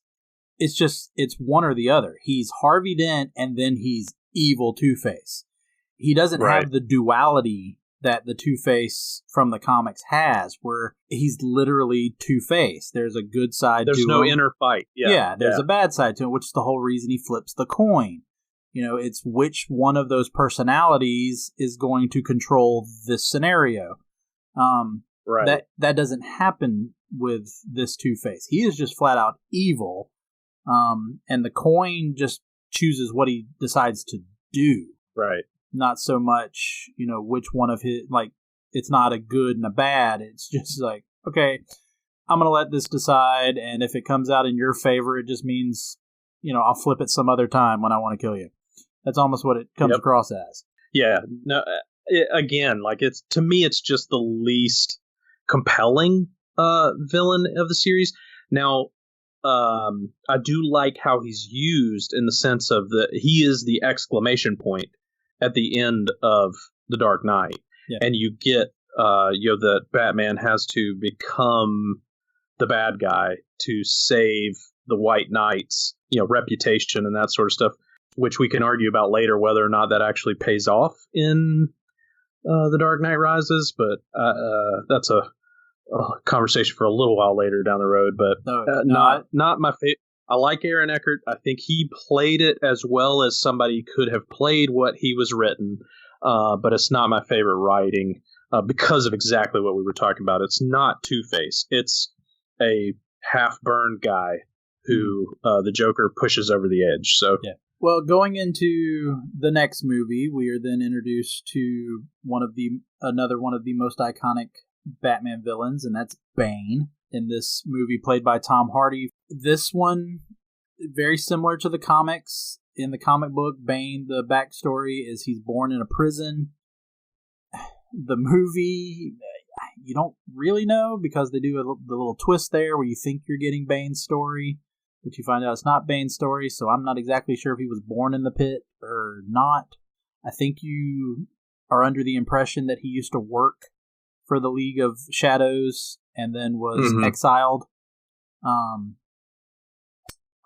it's one or the other. He's Harvey Dent, and then he's evil Two-Face. He doesn't have the duality that the Two-Face from the comics has, where he's literally Two-Face. There's a good side to him. There's no inner fight. Yeah, there's a bad side to him, which is the whole reason he flips the coin. It's which one of those personalities is going to control this scenario. That doesn't happen with this Two-Face. He is just flat out evil, and the coin just chooses what he decides to do. Right. Not so much, which one of his, like, it's not a good and a bad. It's just like, okay, I'm going to let this decide. And if it comes out in your favor, it just means, I'll flip it some other time when I want to kill you. That's almost what it comes across as. Yeah. No, again, like, to me, it's just the least compelling villain of the series. Now, I do like how he's used in the sense of he is the exclamation point at the end of The Dark Knight. Yeah. And you get, that Batman has to become the bad guy to save the White Knight's, reputation and that sort of stuff, which we can argue about later whether or not that actually pays off in The Dark Knight Rises. But that's a conversation for a little while later down the road. But not my favorite. I like Aaron Eckhart. I think he played it as well as somebody could have played what he was written, but it's not my favorite writing because of exactly what we were talking about. It's not Two-Face. It's a half-burned guy who the Joker pushes over the edge. So, yeah. Well, going into the next movie, we are then introduced to another one of the most iconic Batman villains, and that's Bane. In this movie, played by Tom Hardy. This one, very similar to the comics. In the comic book, Bane, the backstory is he's born in a prison. The movie, you don't really know because they do the little twist there where you think you're getting Bane's story, but you find out it's not Bane's story, so I'm not exactly sure if he was born in the pit or not. I think you are under the impression that he used to work for the League of Shadows and then was exiled.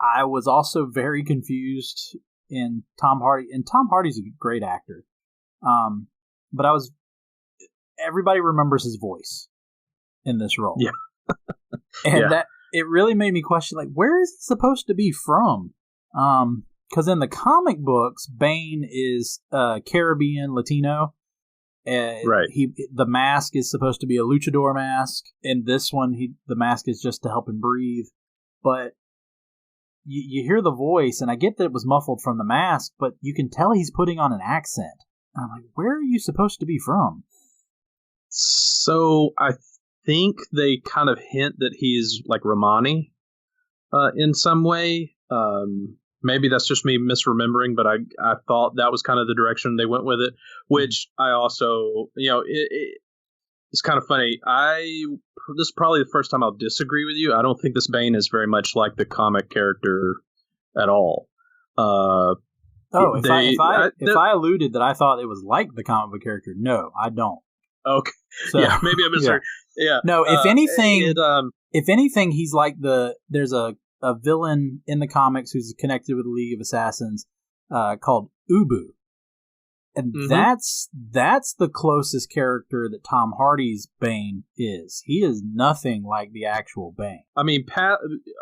I was also very confused in Tom Hardy, and Tom Hardy's a great actor. But everybody remembers his voice in this role. Yeah. And that it really made me question, like, where is he supposed to be from? Because in the comic books, Bane is Caribbean Latino, Right. The mask is supposed to be a luchador mask. In this one, the mask is just to help him breathe. But you hear the voice, and I get that it was muffled from the mask, but you can tell he's putting on an accent. And I'm like, where are you supposed to be from? So I think they kind of hint that he's like Romani in some way. Maybe that's just me misremembering, but I thought that was kind of the direction they went with it, which I also, it's kind of funny. This is probably the first time I'll disagree with you. I don't think this Bane is very much like the comic character at all. If I alluded that I thought it was like the comic book character, no, I don't. Okay. So, yeah, maybe I misheard. Yeah. No, if anything, he's like there's a villain in the comics who's connected with the League of Assassins called Ubu. And that's the closest character that Tom Hardy's Bane is. He is nothing like the actual Bane. I mean,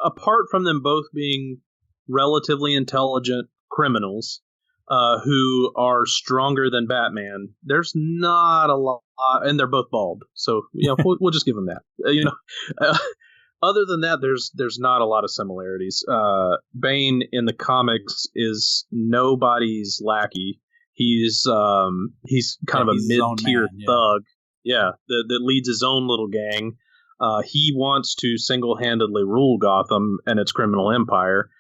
apart from them both being relatively intelligent criminals who are stronger than Batman, there's not a lot, and they're both bald. So we'll just give them that. Other than that, there's not a lot of similarities. Bane in the comics is nobody's lackey. He's kind of a mid-tier thug, that leads his own little gang. He wants to single-handedly rule Gotham and its criminal empire.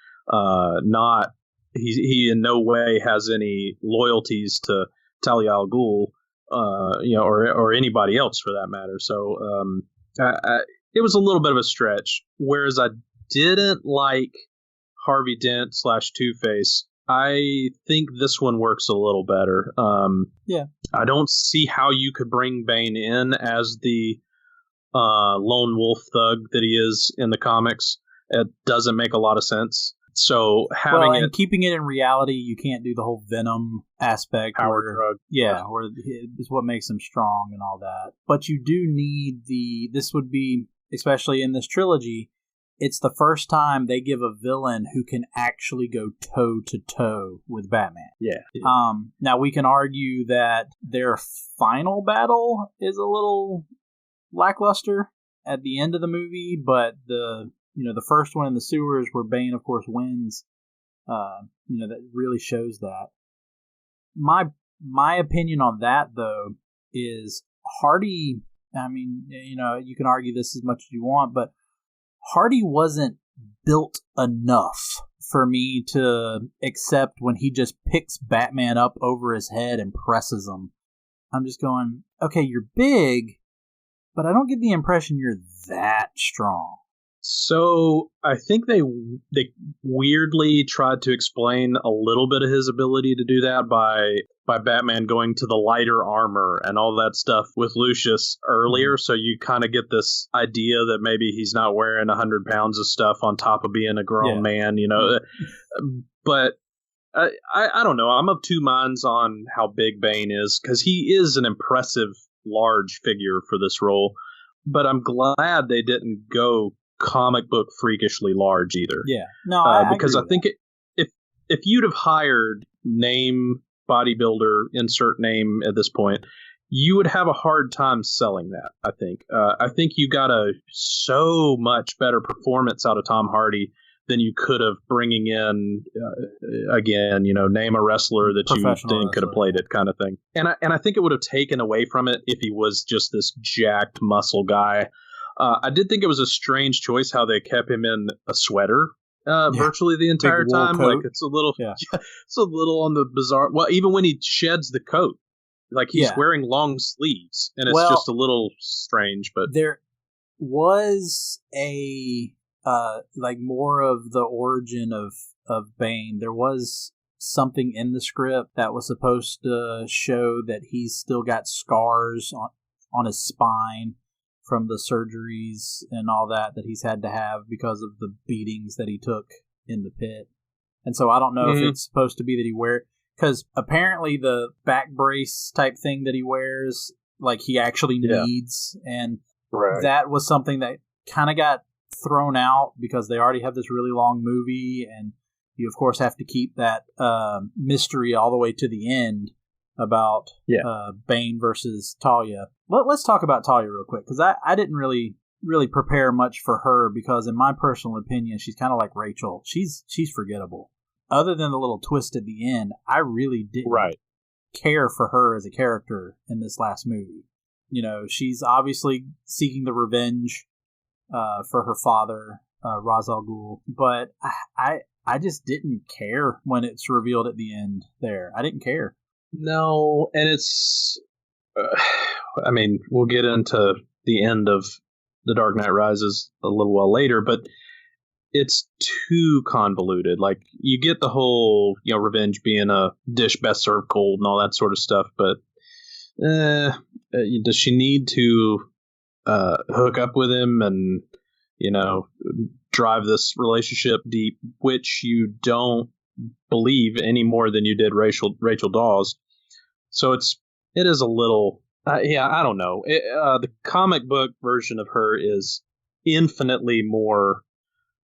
He in no way has any loyalties to Talia al Ghul, or anybody else for that matter. So it was a little bit of a stretch. Whereas I didn't like Harvey Dent / Two-Face. I think this one works a little better. I don't see how you could bring Bane in as the lone wolf thug that he is in the comics. It doesn't make a lot of sense. So keeping it in reality, you can't do the whole Venom aspect. Power drug. Yeah, where it's what makes him strong and all that. But you do need this would be, especially in this trilogy, it's the first time they give a villain who can actually go toe-to-toe with Batman. Yeah. Now, we can argue that their final battle is a little lackluster at the end of the movie, but the first one in the sewers where Bane, of course, wins, that really shows that. My opinion on that, though, is Hardy, I mean, you can argue this as much as you want, but Hardy wasn't built enough for me to accept when he just picks Batman up over his head and presses him. I'm just going, okay, you're big, but I don't get the impression you're that strong. So I think they weirdly tried to explain a little bit of his ability to do that by Batman going to the lighter armor and all that stuff with Lucius earlier. So you kind of get this idea that maybe he's not wearing 100 pounds of stuff on top of being a grown man, But I don't know. I'm of two minds on how big Bane is, because he is an impressive, large figure for this role. But I'm glad they didn't go comic book freakishly large either. Yeah, no, because I think if you'd have hired name bodybuilder, insert name at this point, you would have a hard time selling that. I think you got a so much better performance out of Tom Hardy than you could have bringing in again, name a wrestler that you think could have played it, kind of thing. And I think it would have taken away from it if he was just this jacked muscle guy. I did think it was a strange choice how they kept him in a sweater virtually the entire time. Coat. Like it's a little on the bizarre. Well, even when he sheds the coat, like he's wearing long sleeves, and it's just a little strange. But there was a more of the origin of Bane. There was something in the script that was supposed to show that he's still got scars on his spine from the surgeries and all that he's had to have because of the beatings that he took in the pit. And so I don't know if it's supposed to be that he because apparently the back brace type thing that he wears, like he actually needs, and that was something that kind of got thrown out because they already have this really long movie, and you of course have to keep that mystery all the way to the end. about Bane versus Talia. Let's talk about Talia real quick, because I didn't really prepare much for her, because in my personal opinion, she's kind of like Rachel. She's forgettable. Other than the little twist at the end, I really didn't care for her as a character in this last movie. You know, she's obviously seeking the revenge for her father, Ra's al Ghul, but I just didn't care when it's revealed at the end there. I didn't care. No, and it's... I mean, we'll get into the end of The Dark Knight Rises a little while later, but it's too convoluted. Like, you get the whole, revenge being a dish best served cold and all that sort of stuff, but does she need to hook up with him and, drive this relationship deep, which you don't believe any more than you did Rachel Dawes? So it is a little, I don't know. The comic book version of her is infinitely more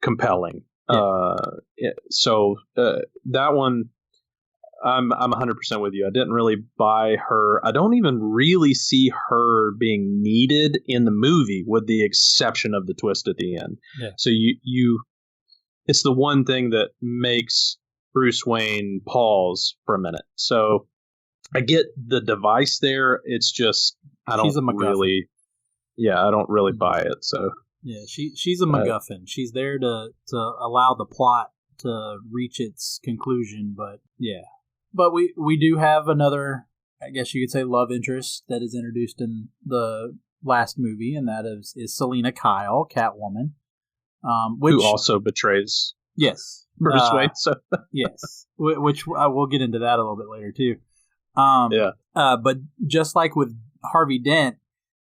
compelling. Yeah. So that one, I'm 100% with you. I didn't really buy her. I don't even really see her being needed in the movie, with the exception of the twist at the end. Yeah. So it's the one thing that makes Bruce Wayne pause for a minute. So I get the device there. It's just I don't really buy it. So yeah, she's a MacGuffin. She's there to allow the plot to reach its conclusion. But yeah, but we do have another, I guess you could say, love interest that is introduced in the last movie, and that is Selina Kyle, Catwoman, who also betrays Bruce Wayne. So yes, which we'll get into that a little bit later too. But just like with Harvey Dent,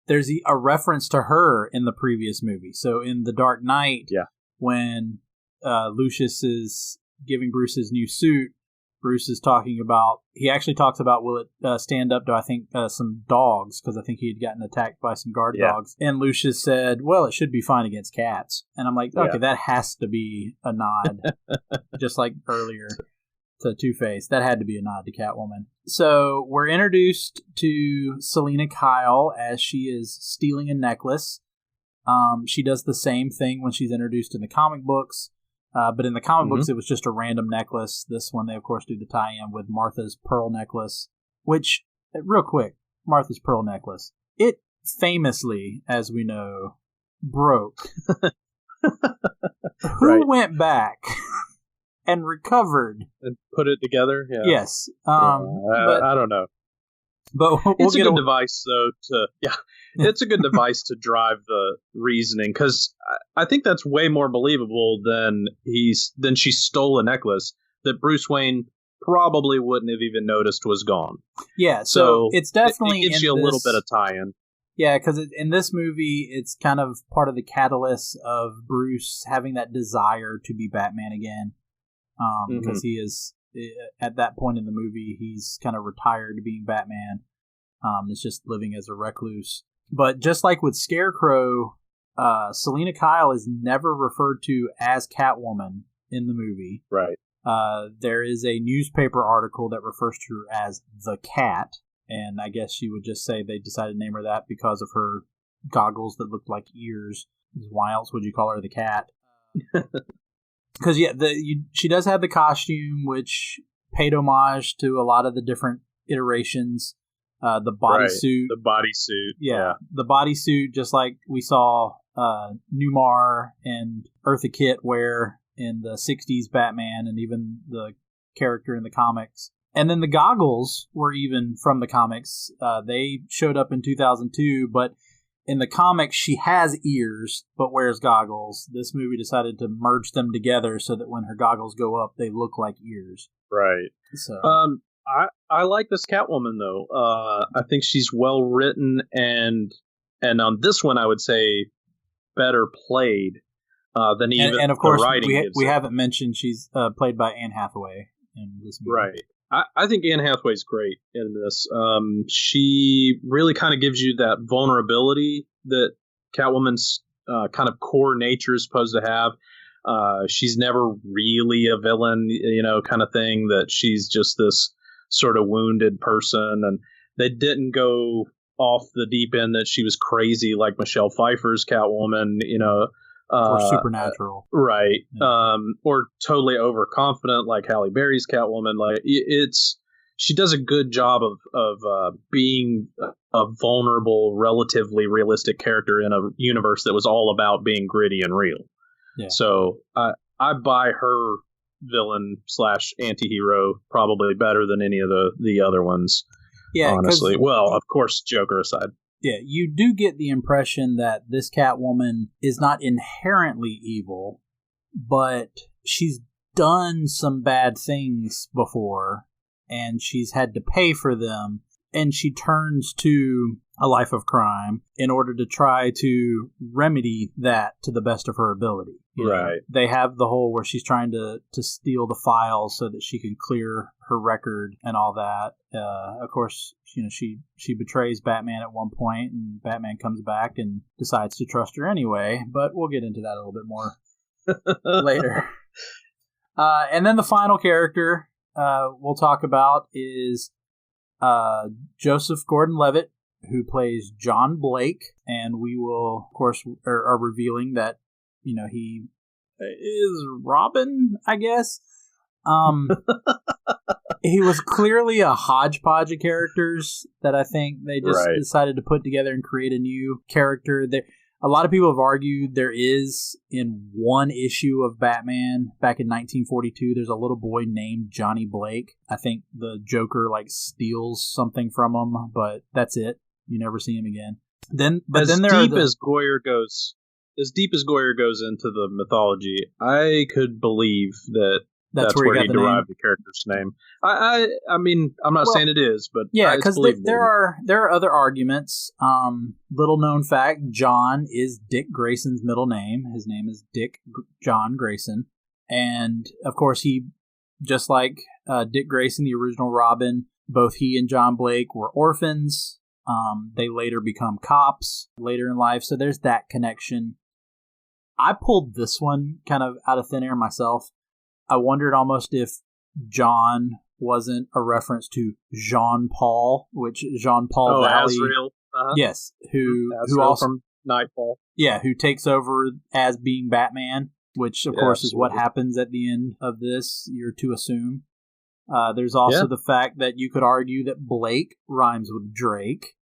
there's a reference to her in the previous movie. So in The Dark Knight, when Lucius is giving Bruce his new suit, Bruce is talking about, he actually talks about, will it stand up to, I think, some dogs, because I think he had gotten attacked by some guard dogs. And Lucius said, well, it should be fine against cats. And I'm like, okay, that has to be a nod, just like earlier to Two-Face. That had to be a nod to Catwoman. So we're introduced to Selina Kyle as she is stealing a necklace. She does the same thing when she's introduced in the comic books. But in the comic books, it was just a random necklace. This one, they, of course, do the tie-in with Martha's pearl necklace, which, real quick, Martha's pearl necklace, it famously, as we know, broke. Who went back and recovered and put it together? Yeah. Yes. I don't know. But it's a good device, though. It's a good device to drive the reasoning, because I think that's way more believable than she stole a necklace that Bruce Wayne probably wouldn't have even noticed was gone. Yeah, so it's definitely it gives you a little bit of tie-in. Yeah, because in this movie, it's kind of part of the catalyst of Bruce having that desire to be Batman again, because he is. At that point in the movie, he's kind of retired to being Batman. It's just living as a recluse. But just like with Scarecrow, Selina Kyle is never referred to as Catwoman in the movie. Right. There is a newspaper article that refers to her as the Cat, and I guess she would just say they decided to name her that because of her goggles that looked like ears. Why else would you call her the Cat? Because she does have the costume, which paid homage to a lot of the different iterations. The bodysuit, the bodysuit, just like we saw Newmar and Eartha Kitt wear in the '60s Batman, and even the character in the comics. And then the goggles were even from the comics. They showed up in 2002, but in the comics, she has ears, but wears goggles. This movie decided to merge them together so that when her goggles go up, they look like ears. Right. So, I like this Catwoman, though. I think she's well written, and on this one, I would say better played than even and of course, the writing. We haven't mentioned she's played by Anne Hathaway in this movie. Right. I think Anne Hathaway's great in this. She really kind of gives you that vulnerability that Catwoman's kind of core nature is supposed to have. She's never really a villain, kind of thing, that she's just this sort of wounded person, and they didn't go off the deep end that she was crazy like Michelle Pfeiffer's Catwoman, or supernatural, right? Yeah. Or totally overconfident like Halle Berry's Catwoman. Like she does a good job of being a vulnerable, relatively realistic character in a universe that was all about being gritty and real. Yeah. So I buy her villain / anti-hero probably better than any of the other ones. Yeah, honestly. Well, of course, Joker aside. Yeah, you do get the impression that this Catwoman is not inherently evil, but she's done some bad things before, and she's had to pay for them, and she turns to a life of crime in order to try to remedy that to the best of her ability. Right. They have the whole where she's trying to steal the files so that she can clear her record and all that. Of course, she betrays Batman at one point, and Batman comes back and decides to trust her anyway, but we'll get into that a little bit more later. And then the final character we'll talk about is Joseph Gordon-Levitt, who plays John Blake, and we will, of course, are revealing that he is Robin, I guess. He was clearly a hodgepodge of characters that I think they just decided to put together and create a new character. A lot of people have argued there is, in one issue of Batman back in 1942, there's a little boy named Johnny Blake. I think the Joker steals something from him, but that's it. You never see him again. As deep as Goyer goes into the mythology, I could believe that's where he derived the character's name. I mean, I'm not saying it is, but yeah, because there are other arguments. Little known fact: John is Dick Grayson's middle name. His name is Dick John Grayson, and of course, he just like Dick Grayson, the original Robin. Both he and John Blake were orphans. They later become cops later in life, so there's that connection. I pulled this one kind of out of thin air myself. I wondered almost if John wasn't a reference to Jean-Paul, which Jean-Paul Valley. Azrael. Uh-huh. Yes, who also from Nightfall. Yeah, who takes over as being Batman, which of course is what happens at the end of this. You're to assume. There's also the fact that you could argue that Blake rhymes with Drake,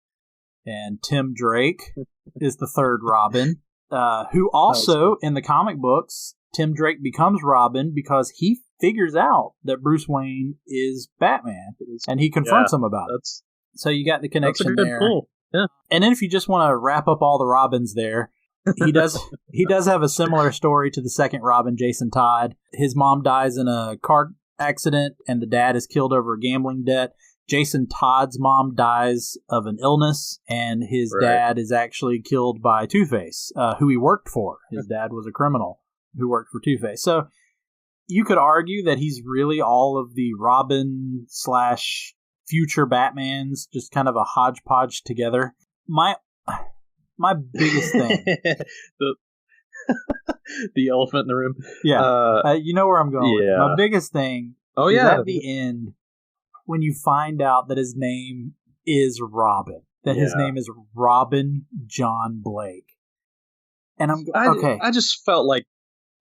and Tim Drake is the third Robin, who also in the comic books. Tim Drake becomes Robin because he figures out that Bruce Wayne is Batman, and he confronts him about it. So you got the connection there. Pull. Yeah. And then if you just want to wrap up all the Robins there, he does have a similar story to the second Robin, Jason Todd. His mom dies in a car accident, and the dad is killed over a gambling debt. Jason Todd's mom dies of an illness, and his dad is actually killed by Two-Face, who he worked for. His dad was a criminal who worked for Two-Face. So you could argue that he's really all of the Robin / future Batmans, just kind of a hodgepodge together. My biggest thing. The elephant in the room. Yeah. You know where I'm going. Yeah. My biggest thing is at the end when you find out that his name is Robin. That his name is Robin John Blake. And I just felt like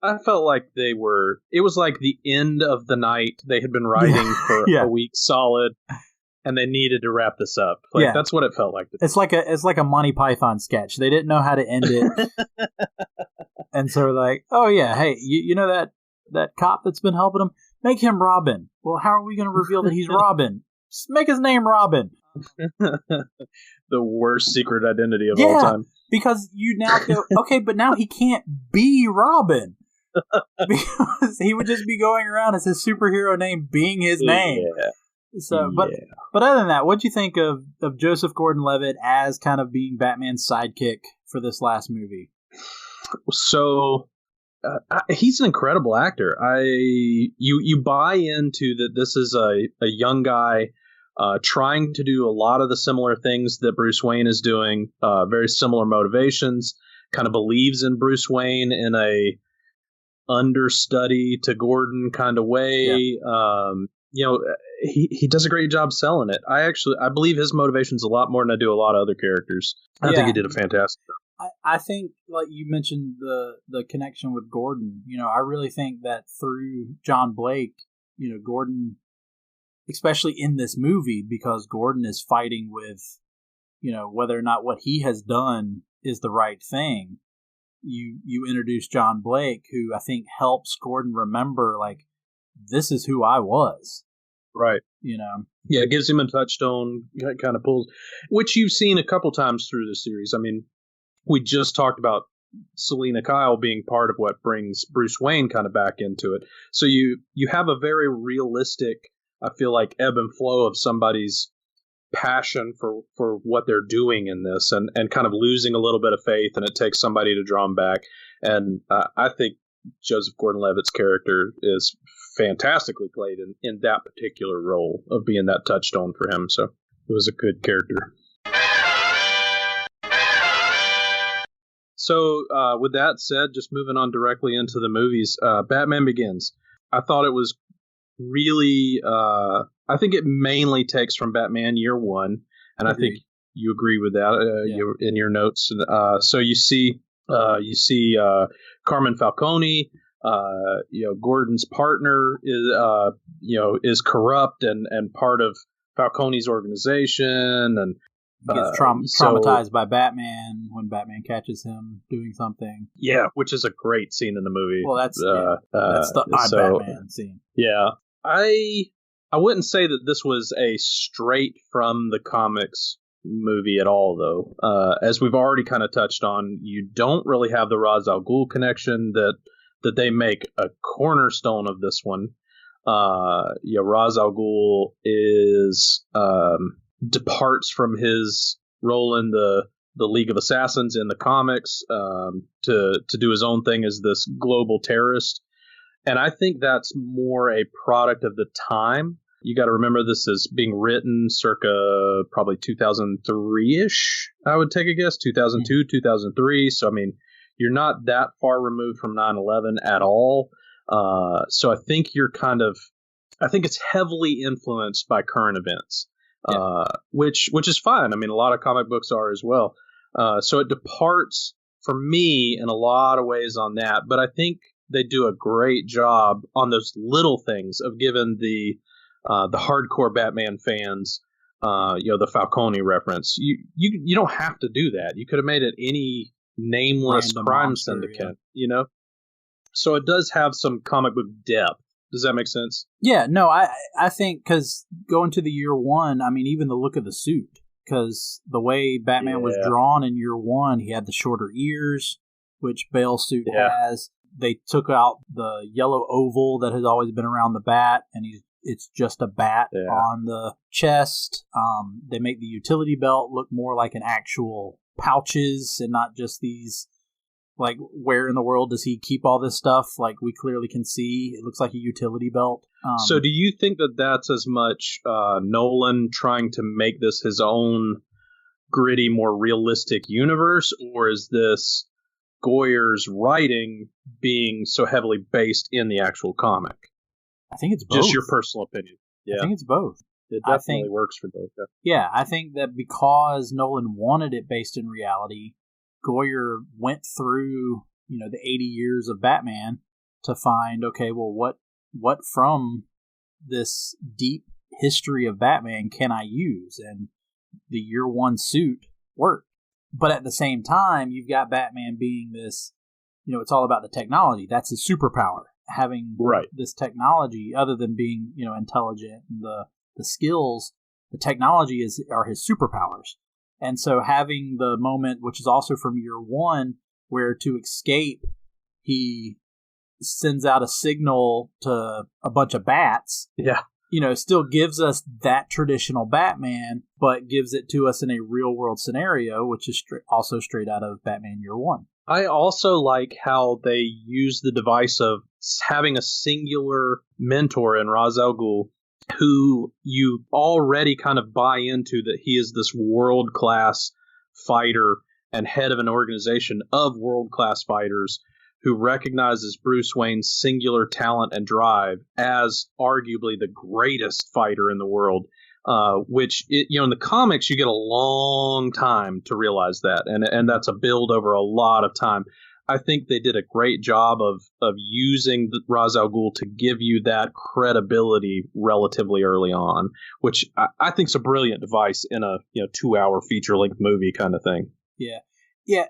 it was like the end of the night they had been writing for a week solid, and they needed to wrap this up. That's what it felt like. It's like a Monty Python sketch. They didn't know how to end it. And so like, oh yeah, hey, you know that cop that's been helping him? Make him Robin. Well, how are we going to reveal that he's Robin? Just make his name Robin. The worst secret identity of all time. Because you now go, okay, but now he can't be Robin. Because he would just be going around as his superhero name being his name. So, but other than that, what'd you think of Joseph Gordon-Levitt as kind of being Batman's sidekick for this last movie? So, he's an incredible actor. You buy into that this is a young guy trying to do a lot of the similar things that Bruce Wayne is doing, very similar motivations, kind of believes in Bruce Wayne in a understudy to Gordon kind of way. he does a great job selling it. I believe his motivation's a lot more than I do a lot of other characters. I think he did a fantastic job. I think, like you mentioned, the connection with Gordon. I really think that through John Blake, Gordon, especially in this movie, because Gordon is fighting with, whether or not what he has done is the right thing. You introduce John Blake, who I think helps Gordon remember, like, this is who I was. Right. Yeah, it gives him a touchstone, kind of pulls, which you've seen a couple times through the series. I mean, we just talked about Selina Kyle being part of what brings Bruce Wayne kind of back into it. So you have a very realistic, I feel like, ebb and flow of somebody's passion for what they're doing in this, and kind of losing a little bit of faith, and it takes somebody to draw them back. And I think Joseph Gordon-Levitt's character is fantastically played in that particular role of being that touchstone for him. So it was a good character. So with that said, just moving on directly into the movies, Batman Begins. I thought it was really, I think it mainly takes from Batman Year One, and I think you agree with that in your notes. So you see Carmen Falcone. Gordon's partner is corrupt and part of Falcone's organization, and he gets traumatized by Batman when Batman catches him doing something. Yeah, which is a great scene in the movie. Well, that's the Batman scene. Yeah, I wouldn't say that this was a straight from the comics movie at all, though. As we've already kind of touched on, you don't really have the Ra's al Ghul connection that they make a cornerstone of this one. Ra's al Ghul is departs from his role in the League of Assassins in the comics to do his own thing as this global terrorist. And I think that's more a product of the time. You got to remember, this is being written circa probably 2003-ish, I would take a guess, 2002, 2003. So, I mean, you're not that far removed from 9/11 at all. So I think I think it's heavily influenced by current events, which is fine. I mean, a lot of comic books are as well. So it departs for me in a lot of ways on that, but I think they do a great job on those little things of giving the hardcore Batman fans, the Falcone reference. You don't have to do that. You could have made it any nameless crime syndicate, So it does have some comic book depth. Does that make sense? Yeah, no, I think, because going to the Year One, I mean, even the look of the suit, because the way Batman was drawn in Year One, he had the shorter ears, which Bale's suit has. They took out the yellow oval that has always been around the bat, and it's just a bat on the chest. They make the utility belt look more like an actual pouches and not just these, like, where in the world does he keep all this stuff? Like, we clearly can see it looks like a utility belt. So do you think that that's as much Nolan trying to make this his own gritty, more realistic universe, or is this Goyer's writing being so heavily based in the actual comic? I think it's both. Just your personal opinion. Yeah. I think it's both. It definitely works for both. Yeah, I think that because Nolan wanted it based in reality, Goyer went through, the 80 years of Batman to find, okay, well, what from this deep history of Batman can I use? And the Year One suit worked. But at the same time, you've got Batman being this, it's all about the technology. That's his superpower. Having this technology, other than being, intelligent and the skills, the technology are his superpowers. And so having the moment, which is also from Year One, where to escape, he sends out a signal to a bunch of bats. Yeah. Still gives us that traditional Batman, but gives it to us in a real world scenario, which is also straight out of Batman Year One. I also like how they use the device of having a singular mentor in Ra's al Ghul, who you already kind of buy into that he is this world-class fighter and head of an organization of world-class fighters who recognizes Bruce Wayne's singular talent and drive as arguably the greatest fighter in the world. Which, in the comics, you get a long time to realize that. And that's a build over a lot of time. I think they did a great job of using Ra's al Ghul to give you that credibility relatively early on, which I think is a brilliant device in a 2-hour feature-length movie kind of thing. Yeah. Yeah.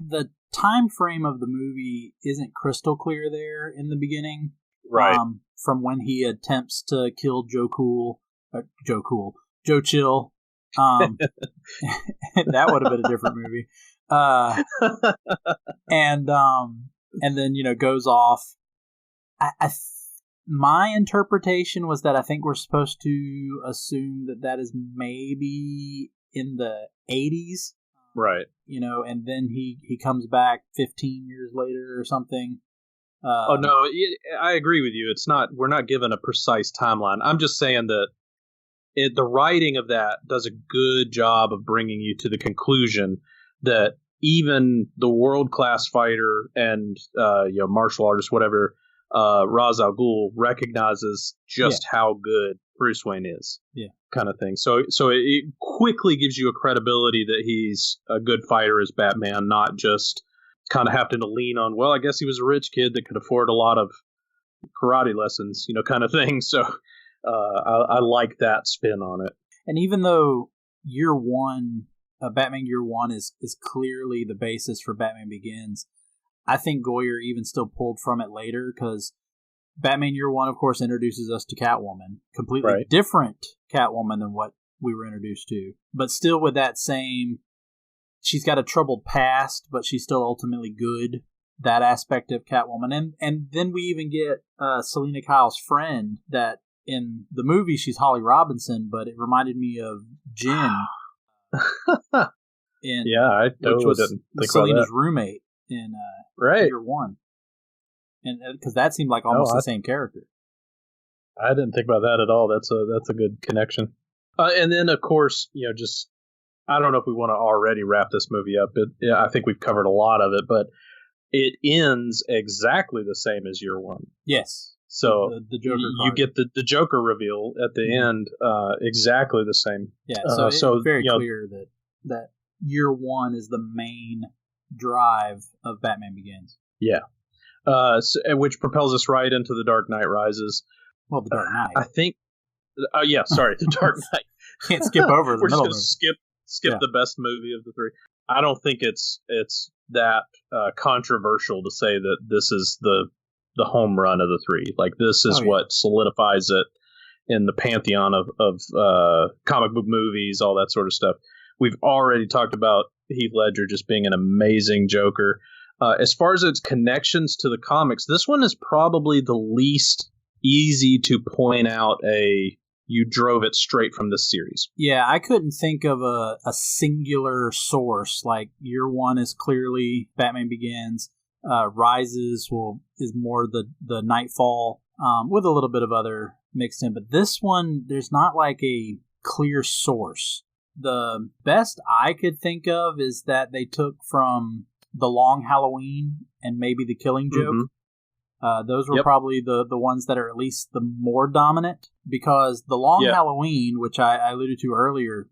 The time frame of the movie isn't crystal clear there in the beginning. Right. From when he attempts to kill Joe Chill. That would have been a different movie. And then goes off. My interpretation was that I think we're supposed to assume that is maybe in the 80s, right? And then he comes back 15 years later or something. Oh no, I agree with you. It's not. We're not given a precise timeline. I'm just saying that the writing of that does a good job of bringing you to the conclusion that even the world-class fighter and martial artist, whatever, Ra's al Ghul recognizes just how good Bruce Wayne is, kind of thing. So it quickly gives you a credibility that he's a good fighter as Batman, not just kind of having to lean on, well, I guess he was a rich kid that could afford a lot of karate lessons, kind of thing. So I like that spin on it. And even though Batman Year One is clearly the basis for Batman Begins, I think Goyer even still pulled from it later, because Batman Year One, of course, introduces us to Catwoman. Completely different Catwoman than what we were introduced to. But still with that same, she's got a troubled past, but she's still ultimately good. That aspect of Catwoman. And then we even get Selena Kyle's friend, that in the movie she's Holly Robinson, but it reminded me of Jen. I totally didn't think Selena's about that. roommate in Year One. And because that seemed like almost the same character. I didn't think about that at all. That's a good connection. And then, of course, just, I don't know if we want to already wrap this movie up. I think we've covered a lot of it, but it ends exactly the same as Year One. Yes. So the Joker you get the Joker reveal at the end, exactly the same. Yeah, so it's very clear that Year One is the main drive of Batman Begins. Yeah. Which propels us right into The Dark Knight Rises. Well, The Dark Knight. I think. The Dark Knight. Can't skip over the We're middle. Just going to skip the best movie of the three. I don't think it's that controversial to say that this is the home run of the three. Like, this is what solidifies it in the pantheon of comic book movies, all that sort of stuff. We've already talked about Heath Ledger just being an amazing Joker. As far as its connections to the comics, this one is probably the least easy to point out you drove it straight from this series. Yeah, I couldn't think of a singular source. Like, Year One is clearly Batman Begins. Rises is more the Nightfall, with a little bit of other mixed in. But this one, there's not like a clear source. The best I could think of is that they took from The Long Halloween and maybe The Killing Joke. Mm-hmm. Those were probably the ones that are at least the more dominant, because The Long Halloween, which I alluded to earlier,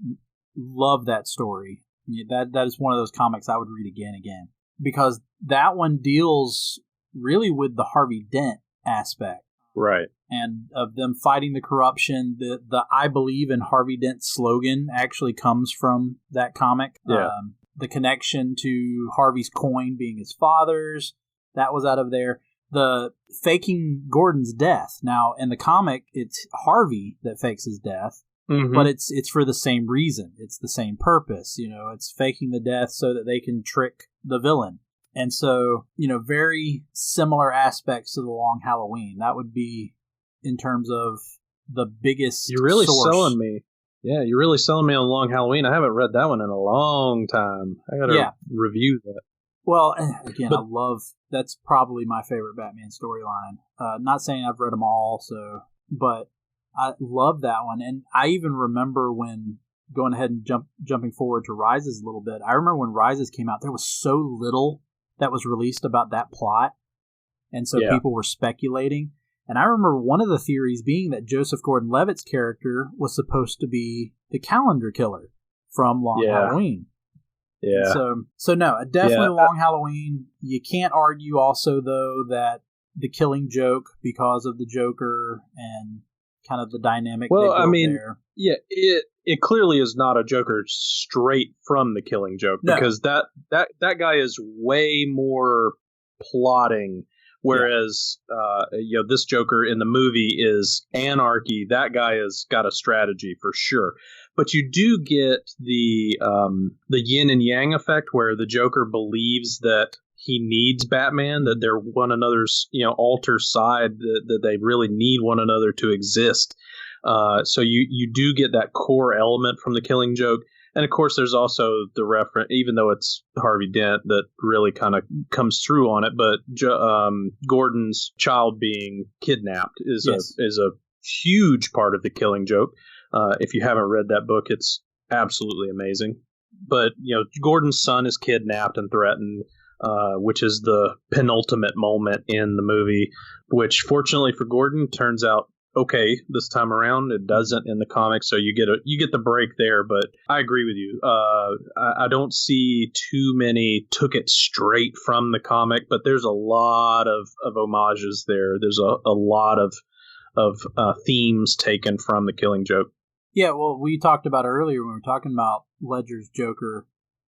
love that story. That is one of those comics I would read again, because that one deals really with the Harvey Dent aspect. Right. And of them fighting the corruption. The I believe in Harvey Dent slogan actually comes from that comic. Yeah. The connection to Harvey's coin being his father's, that was out of there. The faking Gordon's death. Now, in the comic, it's Harvey that fakes his death, but it's for the same reason. It's the same purpose. It's faking the death so that they can trick the villain. And so, very similar aspects to The Long Halloween. That would be in terms of the biggest You're really source. selling me. Yeah, you're really selling me on Long Halloween. I haven't read that one in a long time. I got to review that. Well, again, that's probably my favorite Batman storyline. Not saying I've read them all, but I love that one. And I even remember when, going ahead and jumping forward to Rises a little bit, I remember when Rises came out, there was so little that was released about that plot. And so people were speculating. And I remember one of the theories being that Joseph Gordon-Levitt's character was supposed to be the calendar killer from Long Halloween. Yeah. So no, definitely Long Halloween. You can't argue also, though, that the Killing Joke, because of the Joker and kind of the dynamic there. Yeah, it clearly is not a Joker straight from the Killing Joke, because that guy is way more plotting, whereas this Joker in the movie is anarchy. That guy has got a strategy for sure. But you do get the yin and yang effect, where the Joker believes that he needs Batman, that they're one another's alter side, that they really need one another to exist. So you do get that core element from the Killing Joke. And of course, there's also the reference, even though it's Harvey Dent that really kind of comes through on it, but Gordon's child being kidnapped is a huge part of the Killing Joke. If you haven't read that book, it's absolutely amazing. But Gordon's son is kidnapped and threatened, which is the penultimate moment in the movie, which fortunately for Gordon turns out okay this time around. It doesn't in the comics, so you get the break there. But I agree with you. I don't see too many took it straight from the comic, but there's a lot of homages there. There's a lot of themes taken from the Killing Joke. Yeah, well, we talked about earlier when we were talking about Ledger's Joker,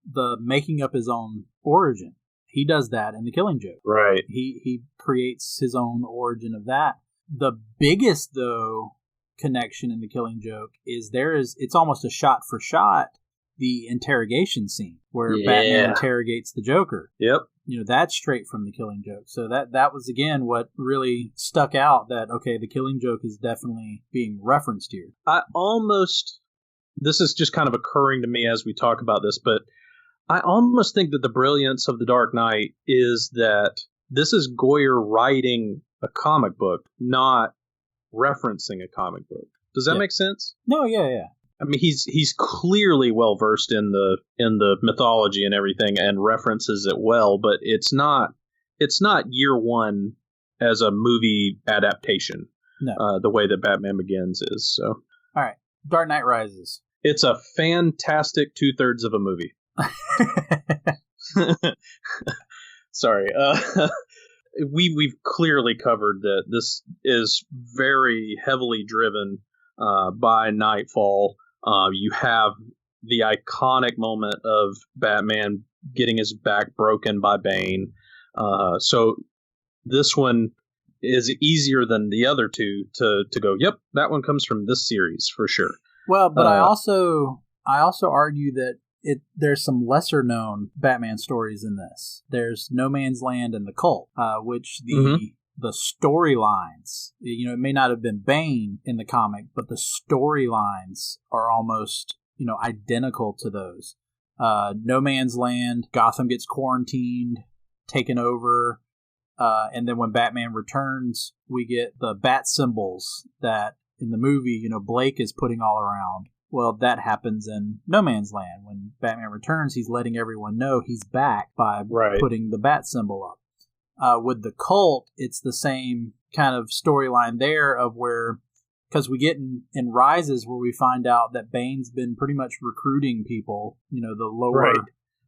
the making up his own origin. He does that in the Killing Joke. Right. He creates his own origin of that. The biggest, though, connection in the Killing Joke is it's almost a shot for shot the interrogation scene where Batman interrogates the Joker. Yep. That's straight from the Killing Joke. So that was, again, what really stuck out, that, okay, the Killing Joke is definitely being referenced here. This is just kind of occurring to me as we talk about this, but I almost think that the brilliance of The Dark Knight is that this is Goyer writing a comic book, not referencing a comic book. Does that make sense? No, yeah. I mean, he's clearly well versed in the mythology and everything, and references it well, but it's not year one as a movie adaptation. No. The way that Batman Begins is. So, all right, Dark Knight Rises. It's a fantastic 2/3 of a movie. Sorry. We've clearly covered that this is very heavily driven by Nightfall. You have the iconic moment of Batman getting his back broken by Bane. So this one is easier than the other two to go, yep, that one comes from this series for sure. Well, but I also argue that there's some lesser known Batman stories in this. There's No Man's Land and The Cult, which the storylines, it may not have been Bane in the comic, but the storylines are almost, identical to those. No Man's Land, Gotham gets quarantined, taken over, and then when Batman returns, we get the bat symbols that in the movie, Blake is putting all around. Well, that happens in No Man's Land. When Batman returns, he's letting everyone know he's back by putting the bat symbol up. With The Cult, it's the same kind of storyline there of where, because we get in Rises where we find out that Bane's been pretty much recruiting people, the lower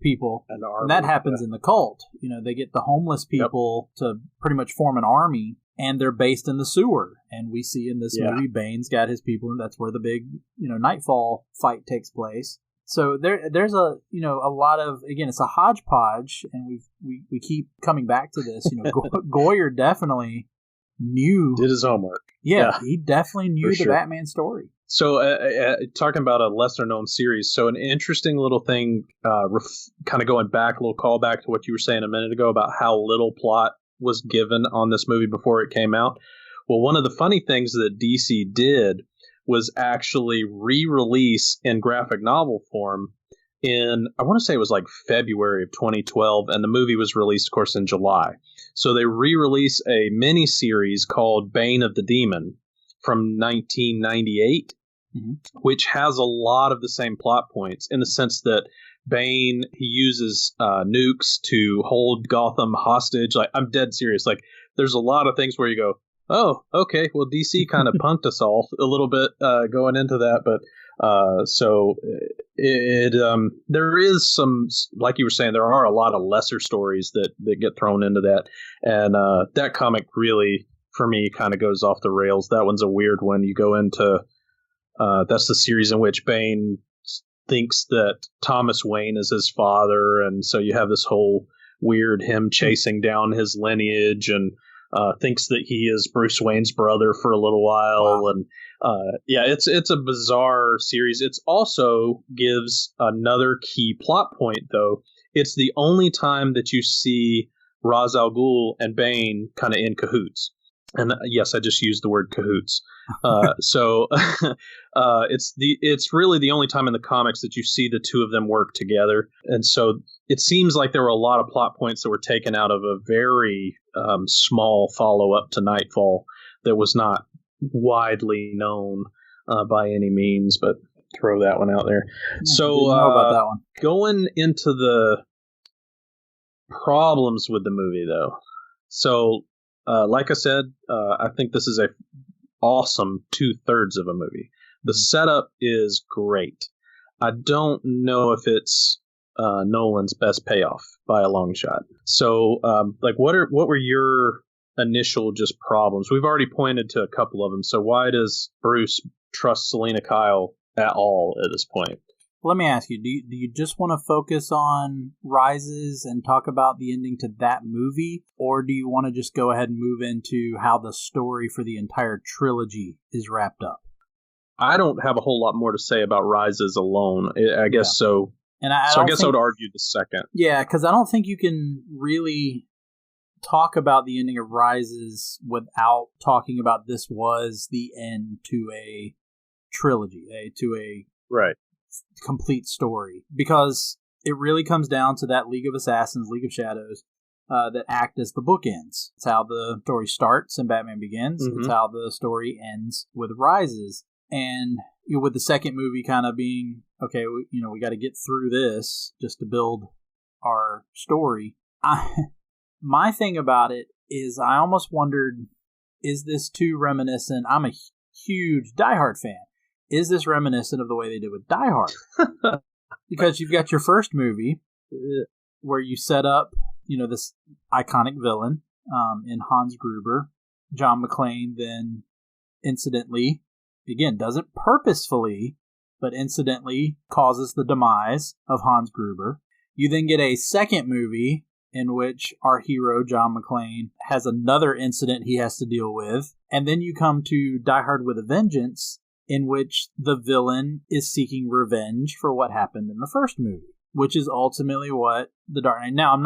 people. And that happens in The Cult. They get the homeless people to pretty much form an army, and they're based in the sewer. And we see in this movie, Bane's got his people, and that's where the big, Nightfall fight takes place. So there's a lot of, again, it's a hodgepodge, and we keep coming back to this. Goyer definitely did his homework. Yeah, he definitely knew the Batman story. So talking about a lesser known series, so an interesting little thing, kind of going back, a little callback to what you were saying a minute ago about how little plot was given on this movie before it came out. Well, one of the funny things that DC did was actually re-release in graphic novel form in, I want to say it was like February of 2012, and the movie was released, of course, in July. So they re-release a mini-series called Bane of the Demon from 1998, which has a lot of the same plot points in the sense that Bane, he uses nukes to hold Gotham hostage. Like, I'm dead serious. Like, there's a lot of things where you go, oh, okay, well, DC kind of punked us all a little bit going into that, but so there is some, like you were saying, there are a lot of lesser stories that get thrown into that, and that comic really, for me, kind of goes off the rails. That one's a weird one. You go into that's the series in which Bane thinks that Thomas Wayne is his father, and so you have this whole weird him chasing down his lineage, and thinks that he is Bruce Wayne's brother for a little while. Wow. And yeah, it's a bizarre series. It's also gives another key plot point, though. It's the only time that you see Ra's al Ghul and Bane kind of in cahoots. And yes, I just used the word cahoots. So it's really the only time in the comics that you see the two of them work together. And so it seems like there were a lot of plot points that were taken out of a very small follow-up to Nightfall that was not widely known by any means, but throw that one out there. So know about that one. Going into the problems with the movie, though. So like I said, I think this is a awesome 2/3 of a movie. The setup is great. I don't know if it's Nolan's best payoff by a long shot. So, like, what were your initial just problems? We've already pointed to a couple of them. So, why does Bruce trust Selena Kyle at all at this point? Let me ask you, do you just want to focus on Rises and talk about the ending to that movie, or do you want to just go ahead and move into how the story for the entire trilogy is wrapped up? I don't have a whole lot more to say about Rises alone. I guess so. And I guess I would argue the second. Yeah, because I don't think you can really talk about the ending of Rises without talking about this was the end to a trilogy, to a right. complete story, because it really comes down to that League of Assassins, League of Shadows, that act as the bookends. It's how the story starts in Batman Begins. Mm-hmm. It's how the story ends with Rises. And with the second movie kind of being, okay, we got to get through this just to build our story. My thing about it is I almost wondered, is this too reminiscent? I'm a huge Die Hard fan. Is this reminiscent of the way they did with Die Hard? Because you've got your first movie where you set up, this iconic villain in Hans Gruber. John McClane then incidentally, again, doesn't purposefully, but incidentally causes the demise of Hans Gruber. You then get a second movie in which our hero, John McClane, has another incident he has to deal with. And then you come to Die Hard with a Vengeance, in which the villain is seeking revenge for what happened in the first movie, which is ultimately what The Dark Knight. Now, I'm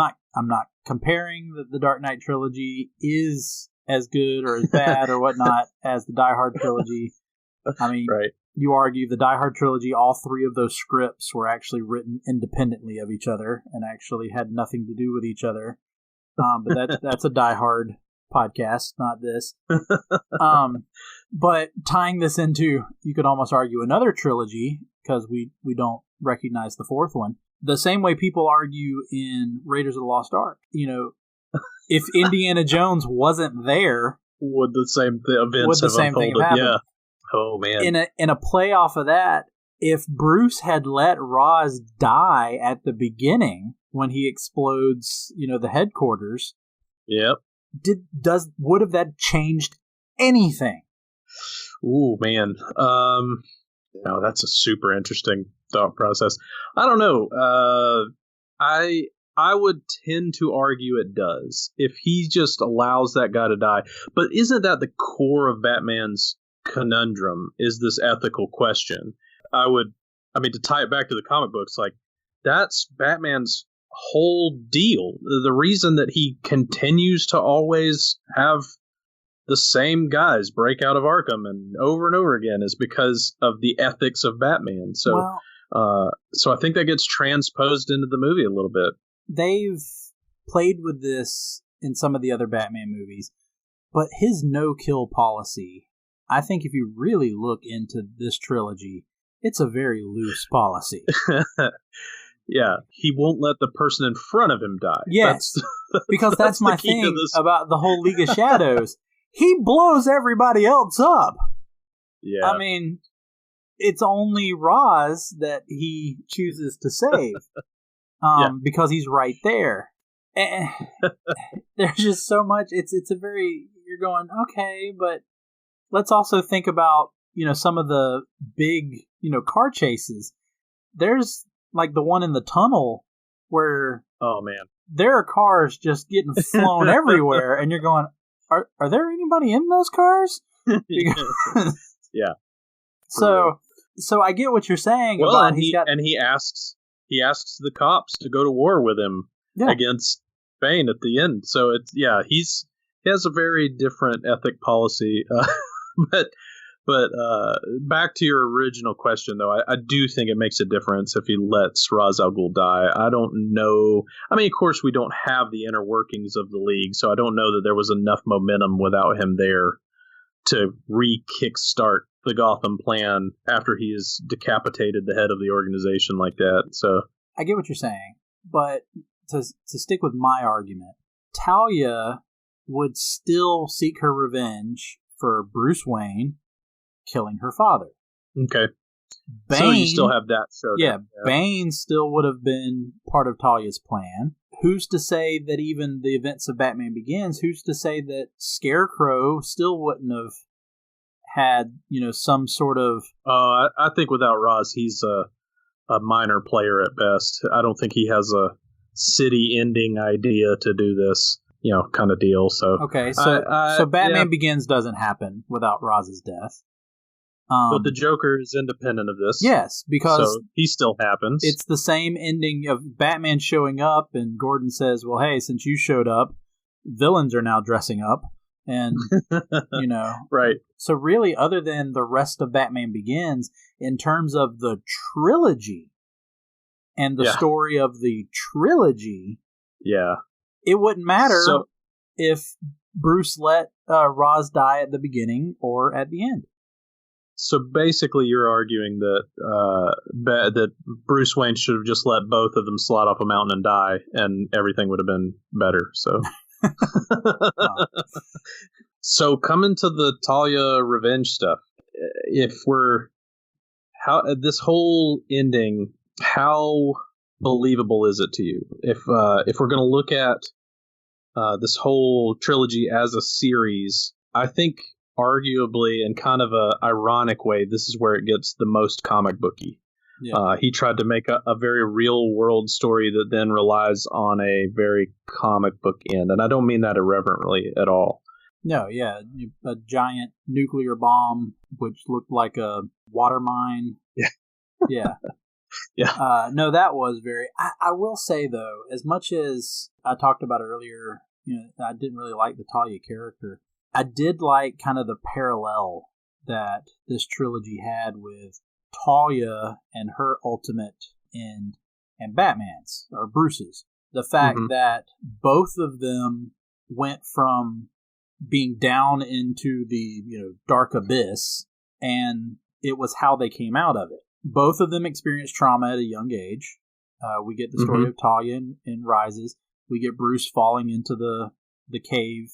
not comparing that the Dark Knight trilogy is as good or as bad or whatnot as the Die Hard trilogy. I mean, right. You argue the Die Hard trilogy, all three of those scripts were actually written independently of each other and actually had nothing to do with each other. But that's a Die Hard podcast, not this. But tying this into, you could almost argue another trilogy, because we don't recognize the fourth one. The same way people argue in Raiders of the Lost Ark. If Indiana Jones wasn't there, would the same events have unfolded? Yeah. Oh man. In a play off of that, if Bruce had let Ra's die at the beginning when he explodes, the headquarters. Yep. Would have that changed anything? Ooh, man. That's a super interesting thought process. I don't know. I would tend to argue it does, if he just allows that guy to die. But isn't that the core of Batman's conundrum, is this ethical question? To tie it back to the comic books, like, that's Batman's whole deal. The reason that he continues to always have the same guys break out of Arkham and over again is because of the ethics of Batman. So, so I think that gets transposed into the movie a little bit. They've played with this in some of the other Batman movies, but his no-kill policy, I think if you really look into this trilogy, it's a very loose policy. Yeah, he won't let the person in front of him die. Yes, because that's my thing about the whole League of Shadows. He blows everybody else up. Yeah. I mean, it's only Roz that he chooses to save because he's right there. And there's just so much. It's a very, you're going, okay, but let's also think about, some of the big, car chases. There's like the one in the tunnel where there are cars just getting flown everywhere, and you're going, are there anybody in those cars? Yeah. So I get what you're saying. Well, about he asks the cops to go to war with him against Bane at the end. So he has a very different ethic policy. But back to your original question, though, I do think it makes a difference if he lets Ra's al Ghul die. I don't know. I mean, of course, we don't have the inner workings of the League, so I don't know that there was enough momentum without him there to re-kickstart the Gotham plan after he has decapitated the head of the organization like that. So I get what you're saying, but to stick with my argument, Talia would still seek her revenge for Bruce Wayne killing her father. Okay. Bane, so you still have that showdown. Yeah, Bane still would have been part of Talia's plan. Who's to say that even the events of Batman Begins, who's to say that Scarecrow still wouldn't have had, some sort of... I think without Roz, he's a minor player at best. I don't think he has a city-ending idea to do this, kind of deal. So okay, so Batman Begins doesn't happen without Roz's death. But the Joker is independent of this. Yes, because so he still happens. It's the same ending of Batman showing up, and Gordon says, well, hey, since you showed up, villains are now dressing up. And, Right. So really, other than the rest of Batman Begins, in terms of the trilogy and the story of the trilogy, it wouldn't matter if Bruce let Ra's die at the beginning or at the end. So basically, you're arguing that that Bruce Wayne should have just let both of them slide off a mountain and die, and everything would have been better. So, So coming to the Talia revenge stuff, this whole ending, how believable is it to you? If we're going to look at this whole trilogy as a series, I think arguably in kind of a ironic way, this is where it gets the most comic booky. Yeah. He tried to make a very real world story that then relies on a very comic book end, and I don't mean that irreverently at all. No, a giant nuclear bomb which looked like a water mine. Yeah. No, that was very. I will say though, as much as I talked about earlier, I didn't really like the Talia character. I did like kind of the parallel that this trilogy had with Talia and her ultimate end and Batman's, or Bruce's. The fact that both of them went from being down into the dark abyss, and it was how they came out of it. Both of them experienced trauma at a young age. We get the story of Talia in Rises. We get Bruce falling into the cave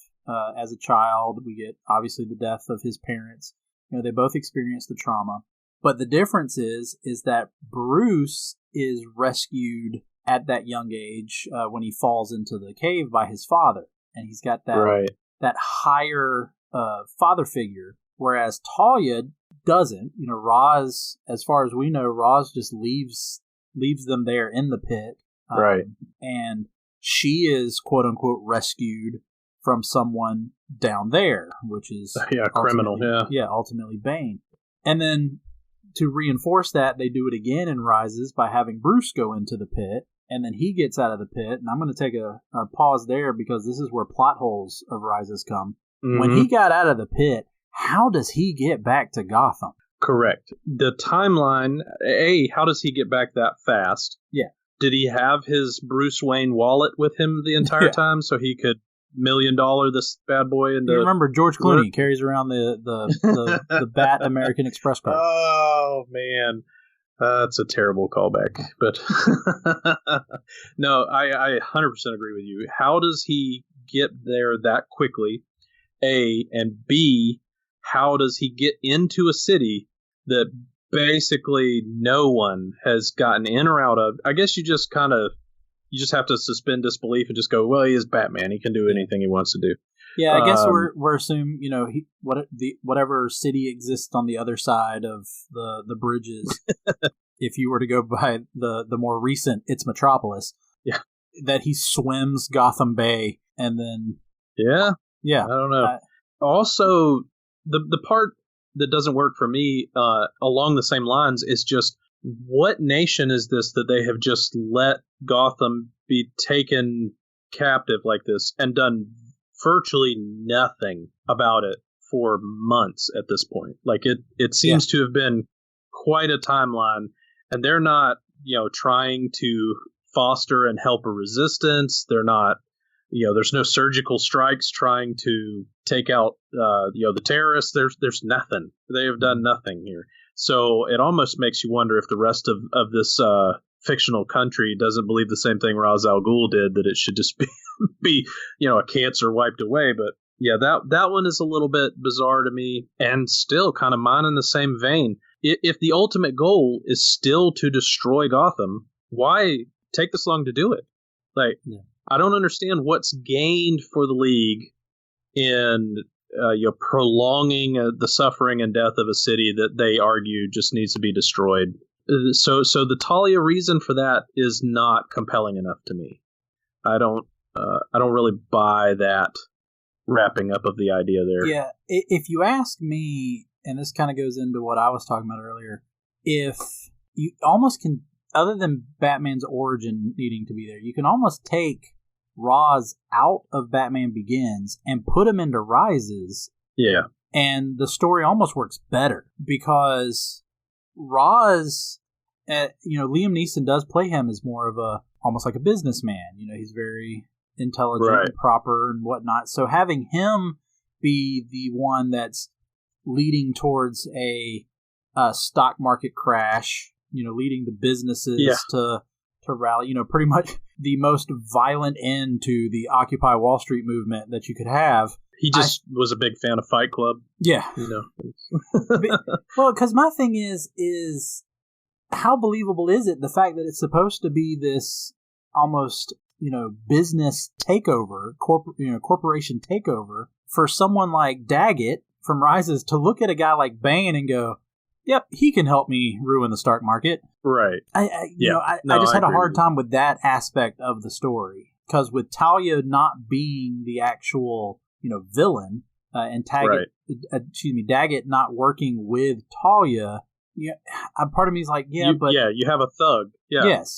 as a child. We get, obviously, the death of his parents. They both experienced the trauma. But the difference is that Bruce is rescued at that young age when he falls into the cave by his father. And he's got that higher father figure, whereas Talia doesn't. Ra's, as far as we know, Ra's just leaves them there in the pit. And she is, quote unquote, rescued from someone down there, which is criminal. Ultimately Bane. And then to reinforce that, they do it again in Rises by having Bruce go into the pit, and then he gets out of the pit. And I'm going to take a pause there because this is where plot holes of Rises come. When he got out of the pit, how does he get back to Gotham? Correct. The timeline, how does he get back that fast? Yeah. Did he have his Bruce Wayne wallet with him the entire time so he could $1 million this bad boy? You remember George Clooney carries around the Bat American Express card. Oh, man. That's a terrible callback, but no, I 100% agree with you. How does he get there that quickly? A, and B, how does he get into a city that basically no one has gotten in or out of? I guess you just have to suspend disbelief and just go, well, he is Batman. He can do anything he wants to do. Yeah, I guess we're assuming, whatever city exists on the other side of the bridges, if you were to go by the more recent It's Metropolis, yeah, that he swims Gotham Bay and then yeah, I don't know. Also, the part that doesn't work for me along the same lines is just, what nation is this that they have just let Gotham be taken captive like this and done virtually nothing about it for months at this point? Like it seems to have been quite a timeline, and they're not, trying to foster and help a resistance. They're not, there's no surgical strikes trying to take out, the terrorists. There's nothing. They have done nothing here. So it almost makes you wonder if the rest of this fictional country doesn't believe the same thing Ra's al Ghul did, that it should just be a cancer wiped away. But yeah, that one is a little bit bizarre to me, and still kind of mine in the same vein. If the ultimate goal is still to destroy Gotham, why take this long to do it? Like, I don't understand what's gained for the League in prolonging the suffering and death of a city that they argue just needs to be destroyed. So the Talia reason for that is not compelling enough to me. I don't really buy that wrapping up of the idea there. Yeah, if you ask me, and this kind of goes into what I was talking about earlier, if you almost can, other than Batman's origin needing to be there, you can almost take Ra's out of Batman Begins and put him into Rises. Yeah. And the story almost works better because Ra's, Liam Neeson does play him as more of almost like a businessman. He's very intelligent and proper and whatnot. So having him be the one that's leading towards a stock market crash, leading the businesses to rally, pretty much the most violent end to the Occupy Wall Street movement that you could have. He just was a big fan of Fight Club. Yeah. Well, because my thing is how believable is it, the fact that it's supposed to be this almost, business takeover, corporation takeover, for someone like Daggett from Rises to look at a guy like Bane and go, yep, he can help me ruin the stock market. Right. I just had a hard time with that aspect of the story, because with Talia not being the actual, villain, and Daggett not working with Talia, part of me is like, you have a thug. Yeah. Yes.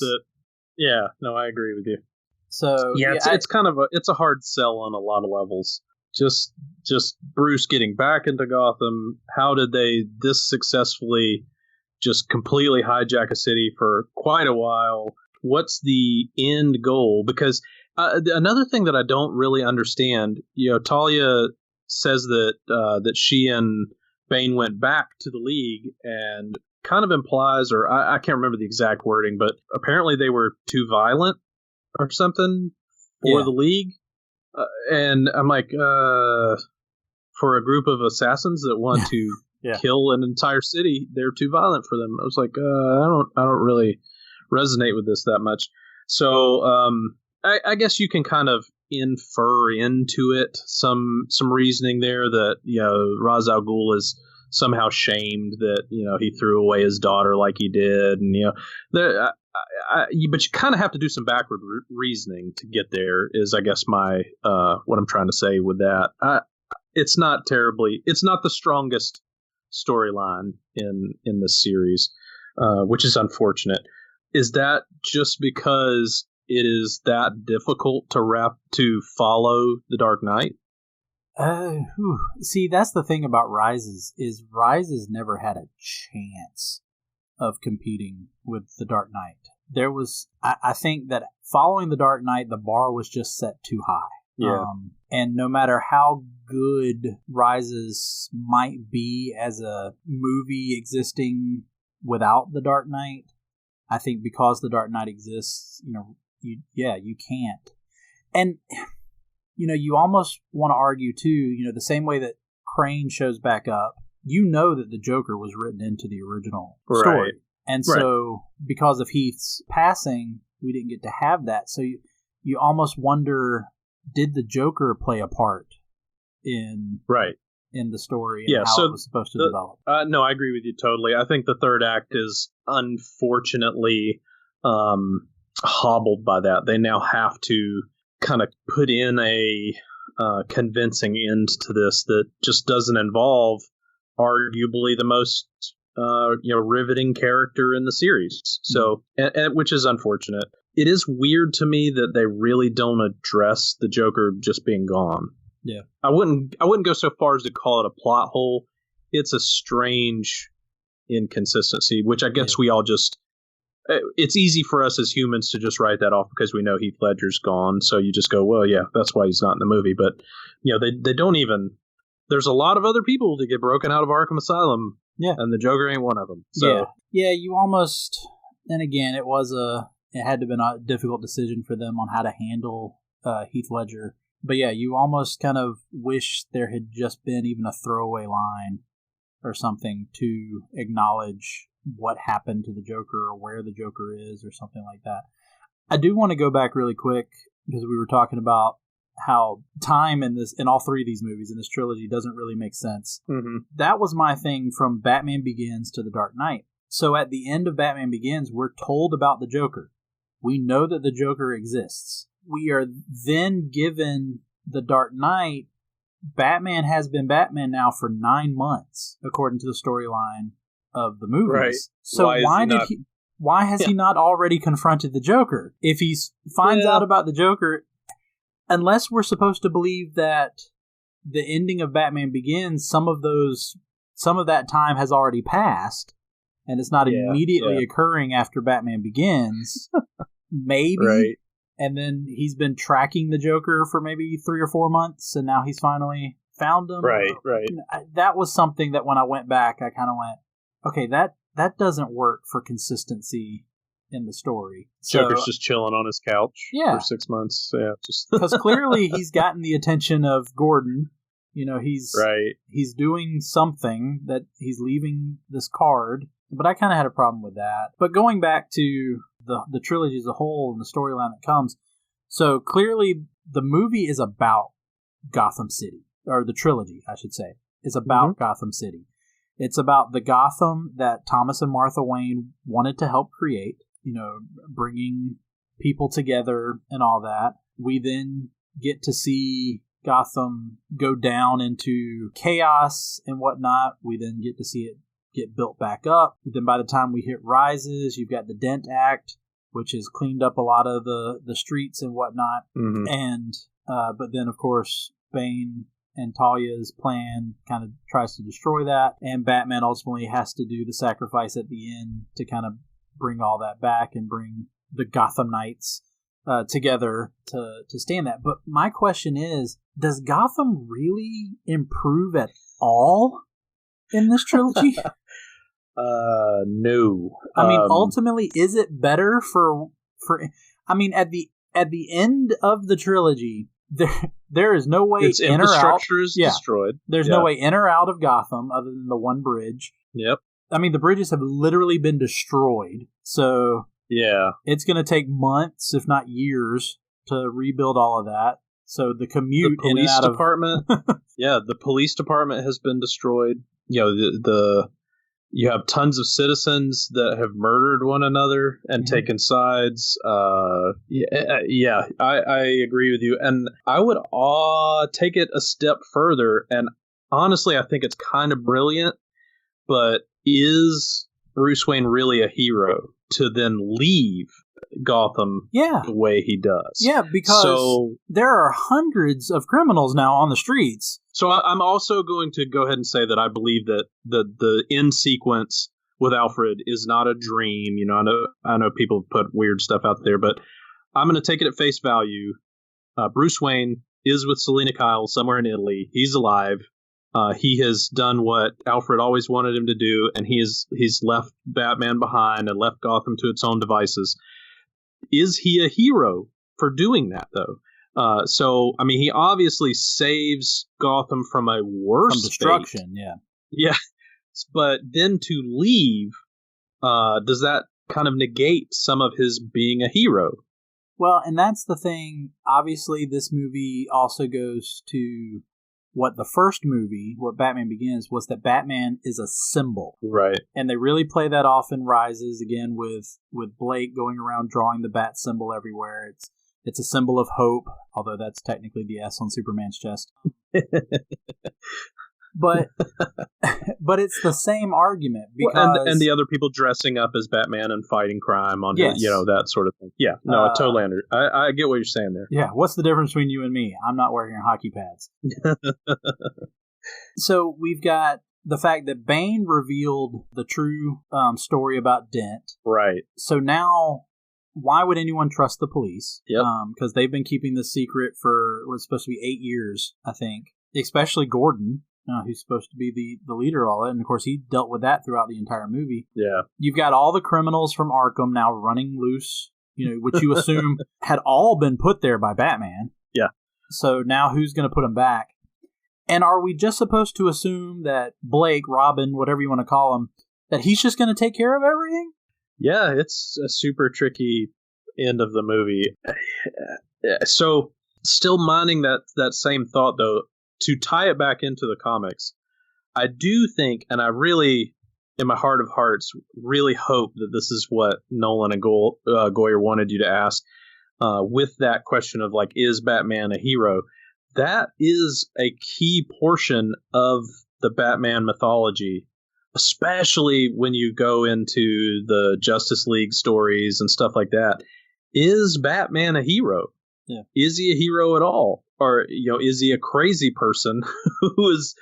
I agree with you. So it's kind of it's a hard sell on a lot of levels. Just Bruce getting back into Gotham. How did they this successfully just completely hijack a city for quite a while? What's the end goal? Because another thing that I don't really understand, Talia says that she and Bane went back to the League, and kind of implies, or I can't remember the exact wording, but apparently they were too violent or something for the League. And I'm like, for a group of assassins that want to kill an entire city, they're too violent for them. I was like, I don't really resonate with this that much. So I guess you can kind of infer into it some reasoning there that Ra's al Ghul is somehow shamed that he threw away his daughter like he did, and but you kind of have to do some backward reasoning to get there. Is I guess my what I'm trying to say with that. It's not the strongest storyline in this series, which is unfortunate. Is that just because it is that difficult to follow the Dark Knight? See, that's the thing about Rises never had a chance of competing with the Dark Knight. There was, I think that following the Dark Knight, the bar was just set too high. Yeah. And no matter how good Rises might be as a movie existing without the Dark Knight. I think because the Dark Knight exists, you can't. And, you almost want to argue, too, the same way that Crane shows back up, that the Joker was written into the original story. And so, because of Heath's passing, we didn't get to have that. So you almost wonder, did the Joker play a part in the story and how it was supposed to develop? No, I agree with you totally. I think the third act is unfortunately hobbled by that. They now have to kind of put in a convincing end to this that just doesn't involve arguably the most riveting character in the series. So, and which is unfortunate. It is weird to me that they really don't address the Joker just being gone. Yeah, I wouldn't go so far as to call it a plot hole. It's a strange inconsistency, which I guess we all just. It's easy for us as humans to just write that off because we know Heath Ledger's gone. So you just go, well, yeah, that's why he's not in the movie. But they don't even. There's a lot of other people to get broken out of Arkham Asylum. Yeah, and the Joker ain't one of them. So yeah, you almost. And again, it had to have been a difficult decision for them on how to handle Heath Ledger. But yeah, you almost kind of wish there had just been even a throwaway line or something to acknowledge what happened to the Joker or where the Joker is or something like that. I do want to go back really quick because we were talking about how time in all three of these movies in this trilogy doesn't really make sense. Mm-hmm. That was my thing from Batman Begins to The Dark Knight. So at the end of Batman Begins, we're told about the Joker. We know that the Joker exists. We are then given The Dark Knight. Batman has been Batman now for 9 months, according to the storyline of the movies. Right. So why has he not already confronted the Joker? If he finds out about the Joker, unless we're supposed to believe that the ending of Batman Begins, some of that time has already passed, and it's not immediately occurring after Batman Begins, maybe. Right. And then he's been tracking the Joker for maybe 3 or 4 months, and now he's finally found him. Right. That was something that when I went back, I kind of went, okay, that doesn't work for consistency in the story. Joker's just chilling on his couch for 6 months. Yeah, because clearly he's gotten the attention of Gordon. He's doing something that he's leaving this card. But I kind of had a problem with that. But going back to the trilogy as a whole and the storyline that comes, so clearly the movie is about Gotham City, or the trilogy, I should say, is about Gotham City. It's about the Gotham that Thomas and Martha Wayne wanted to help create, bringing people together and all that. We then get to see Gotham go down into chaos and whatnot. We then get to see it get built back up. But then by the time we hit Rises, you've got the Dent Act, which has cleaned up a lot of the streets and whatnot. Mm-hmm. And but then, of course, Bane and Talia's plan kind of tries to destroy that, and Batman ultimately has to do the sacrifice at the end to kind of bring all that back and bring the Gotham Knights together to stand that. But my question is, does Gotham really improve at all in this trilogy? No. I mean, ultimately, is it better for? I mean, at the end of the trilogy, there is no way its in or out. Infrastructure is destroyed. There's no way in or out of Gotham other than the one bridge. Yep. I mean, the bridges have literally been destroyed. So it's going to take months, if not years, to rebuild all of that. So the commute, the police department, the police department has been destroyed. You have tons of citizens that have murdered one another and taken sides. I agree with you. And I would take it a step further. And honestly, I think it's kind of brilliant. But is Bruce Wayne really a hero to then leave Gotham the way he does? Yeah, because there are hundreds of criminals now on the streets. So I'm also going to go ahead and say that I believe that the end sequence with Alfred is not a dream. I know people put weird stuff out there, but I'm going to take it at face value. Bruce Wayne is with Selena Kyle somewhere in Italy. He's alive. He has done what Alfred always wanted him to do, and he's left Batman behind and left Gotham to its own devices. Is he a hero for doing that, though? So, I mean, he obviously saves Gotham from a worse destruction, fate. Yeah. But then to leave, does that kind of negate some of his being a hero? Well, and that's the thing. Obviously, this movie also goes to what the first movie, what Batman Begins, was that Batman is a symbol. Right. And they really play that off in Rises, again, with Blake going around drawing the bat symbol everywhere. It's a symbol of hope, although that's technically the S on Superman's chest. But it's the same argument, because and the other people dressing up as Batman and fighting crime on that sort of thing. Yeah, no, I totally I get what you're saying there. Yeah, what's the difference between you and me? I'm not wearing hockey pads. So we've got the fact that Bane revealed the true story about Dent. Right. So now, why would anyone trust the police? Yep. Because they've been keeping this secret for what's supposed to be 8 years, I think. Especially Gordon. Who's supposed to be the leader of all that. And, of course, he dealt with that throughout the entire movie. Yeah. You've got all the criminals from Arkham now running loose, which you assume had all been put there by Batman. Yeah. So now who's going to put them back? And are we just supposed to assume that Blake, Robin, whatever you want to call him, that he's just going to take care of everything? Yeah, it's a super tricky end of the movie. So, still minding that same thought, though, to tie it back into the comics, I do think, and I really, in my heart of hearts, really hope that this is what Nolan and Goyer wanted you to ask with that question of, like, is Batman a hero? That is a key portion of the Batman mythology, especially when you go into the Justice League stories and stuff like that. Is Batman a hero? Yeah. Is he a hero at all? Or, is he a crazy person who is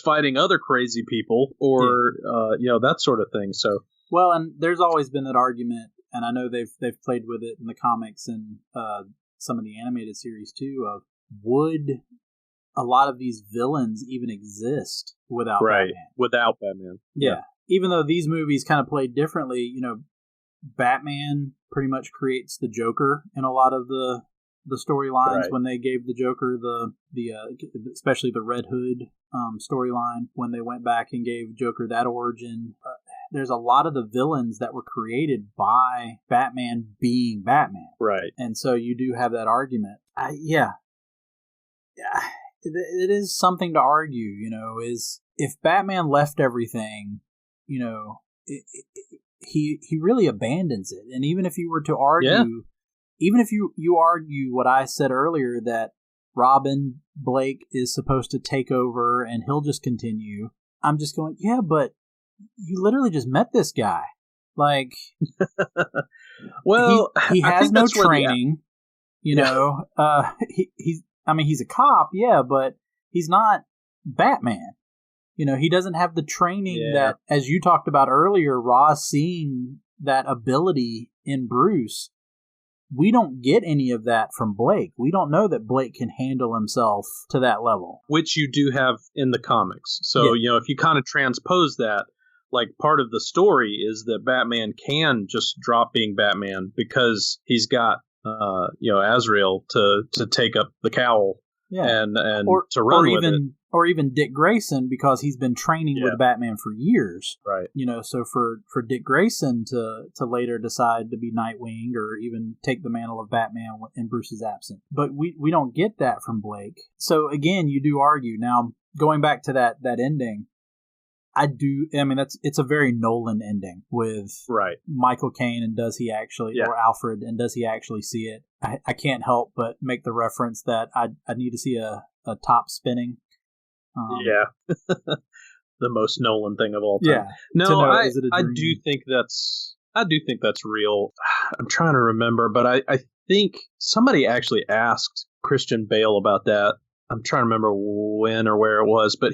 fighting other crazy people, or that sort of thing? So, well, and there's always been that argument, and I know they've played with it in the comics and some of the animated series too. Of would a lot of these villains even exist without Batman? Without Batman, yeah. Even though these movies kind of play differently, Batman pretty much creates the Joker in a lot of the storylines. When they gave the Joker the especially the Red Hood storyline, when they went back and gave Joker that origin, there's a lot of the villains that were created by Batman being Batman. Right. And so you do have that argument. Yeah. It is something to argue, is if Batman left everything, he really abandons it. And even if you were to argue, even if you argue what I said earlier, that Robin, Blake is supposed to take over and he'll just continue, I'm just going, yeah, but you literally just met this guy. Like, well, he has no training, he's a cop, yeah, but he's not Batman. He doesn't have the training that, as you talked about earlier, Ross seeing that ability in Bruce. We don't get any of that from Blake. We don't know that Blake can handle himself to that level. Which you do have in the comics. So, if you kind of transpose that, like, part of the story is that Batman can just drop being Batman because he's got, Azrael to take up the cowl and to run with it. Or even Dick Grayson, because he's been training with Batman for years. Right. So for Dick Grayson to later decide to be Nightwing or even take the mantle of Batman in Bruce's absence. But we don't get that from Blake. So again, you do argue. Now, going back to that ending, it's a very Nolan ending with Michael Caine, and does he actually, or Alfred, and does he actually see it? I can't help but make the reference that I need to see a top spinning. The most Nolan thing of all time. Yeah. No, I do think that's real. I'm trying to remember, but I think somebody actually asked Christian Bale about that. I'm trying to remember when or where it was, but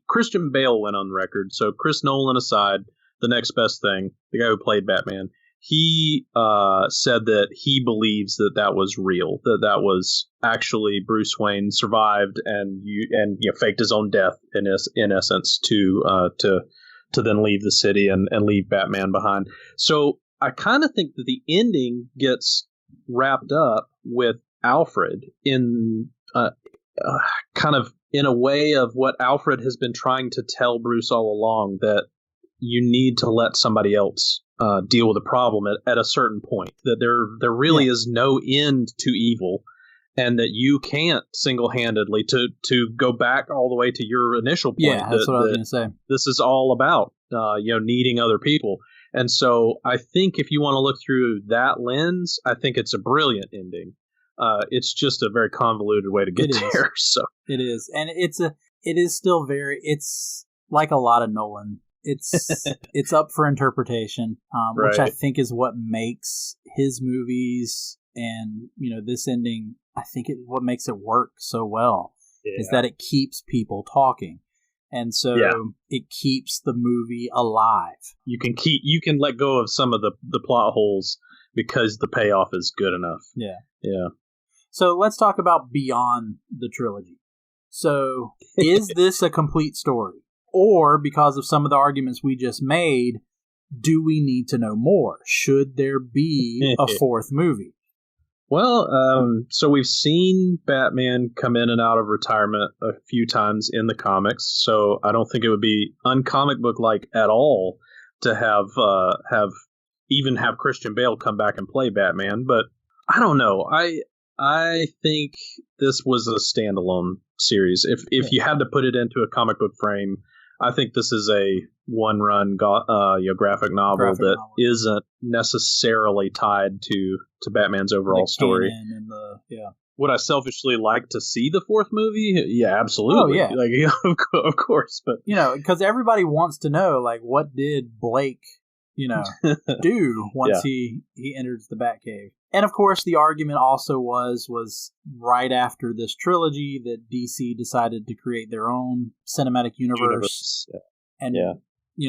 Christian Bale went on record. So Chris Nolan aside, the next best thing, the guy who played Batman, he said that he believes that was real, that was actually Bruce Wayne survived and faked his own death in essence to then leave the city and leave Batman behind. So I kind of think that the ending gets wrapped up with Alfred in kind of in a way of what Alfred has been trying to tell Bruce all along, that you need to let somebody else deal with the problem at a certain point, that there really is no end to evil, and that you can't single-handedly to go back all the way to your initial point. Yeah, that's what I was going to say. This is all about needing other people. And so I think if you want to look through that lens, I think it's a brilliant ending. It's just a very convoluted way to get there. So it is, and it is still it's like a lot of Nolan. It's up for interpretation, which I think is what makes his movies and this ending. I think what makes it work so well is that it keeps people talking, and so it keeps the movie alive. You can let go of some of the plot holes because the payoff is good enough. Yeah. So let's talk about beyond the trilogy. So is this a complete story? Or, because of some of the arguments we just made, do we need to know more? Should there be a fourth movie? Well, so we've seen Batman come in and out of retirement a few times in the comics, so I don't think it would be uncomic book-like at all to have Christian Bale come back and play Batman, but I don't know. I think this was a standalone series. If you had to put it into a comic book frame, I think this is a one-run graphic novel isn't necessarily tied to Batman's overall story. Would I selfishly like to see the fourth movie? Yeah, absolutely. Oh, yeah. Of course. But because everybody wants to know, what did Blake, do once he enters the Batcave. And of course, the argument also was right after this trilogy that DC decided to create their own cinematic universe. And,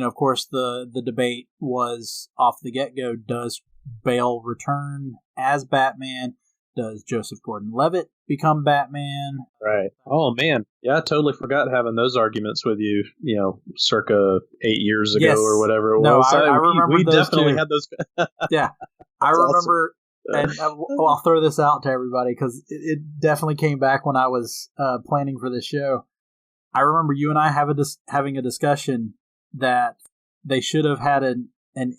of course, the debate was off the get-go, does Bale return as Batman? Does Joseph Gordon-Levitt become Batman? Right. Oh, man. Yeah, I totally forgot having those arguments with you, circa 8 years ago or whatever it was. I remember we those definitely too. had those. Yeah. I remember, awesome. And I'll throw this out to everybody because it definitely came back when I was planning for this show. I remember you and I having a discussion that they should have had an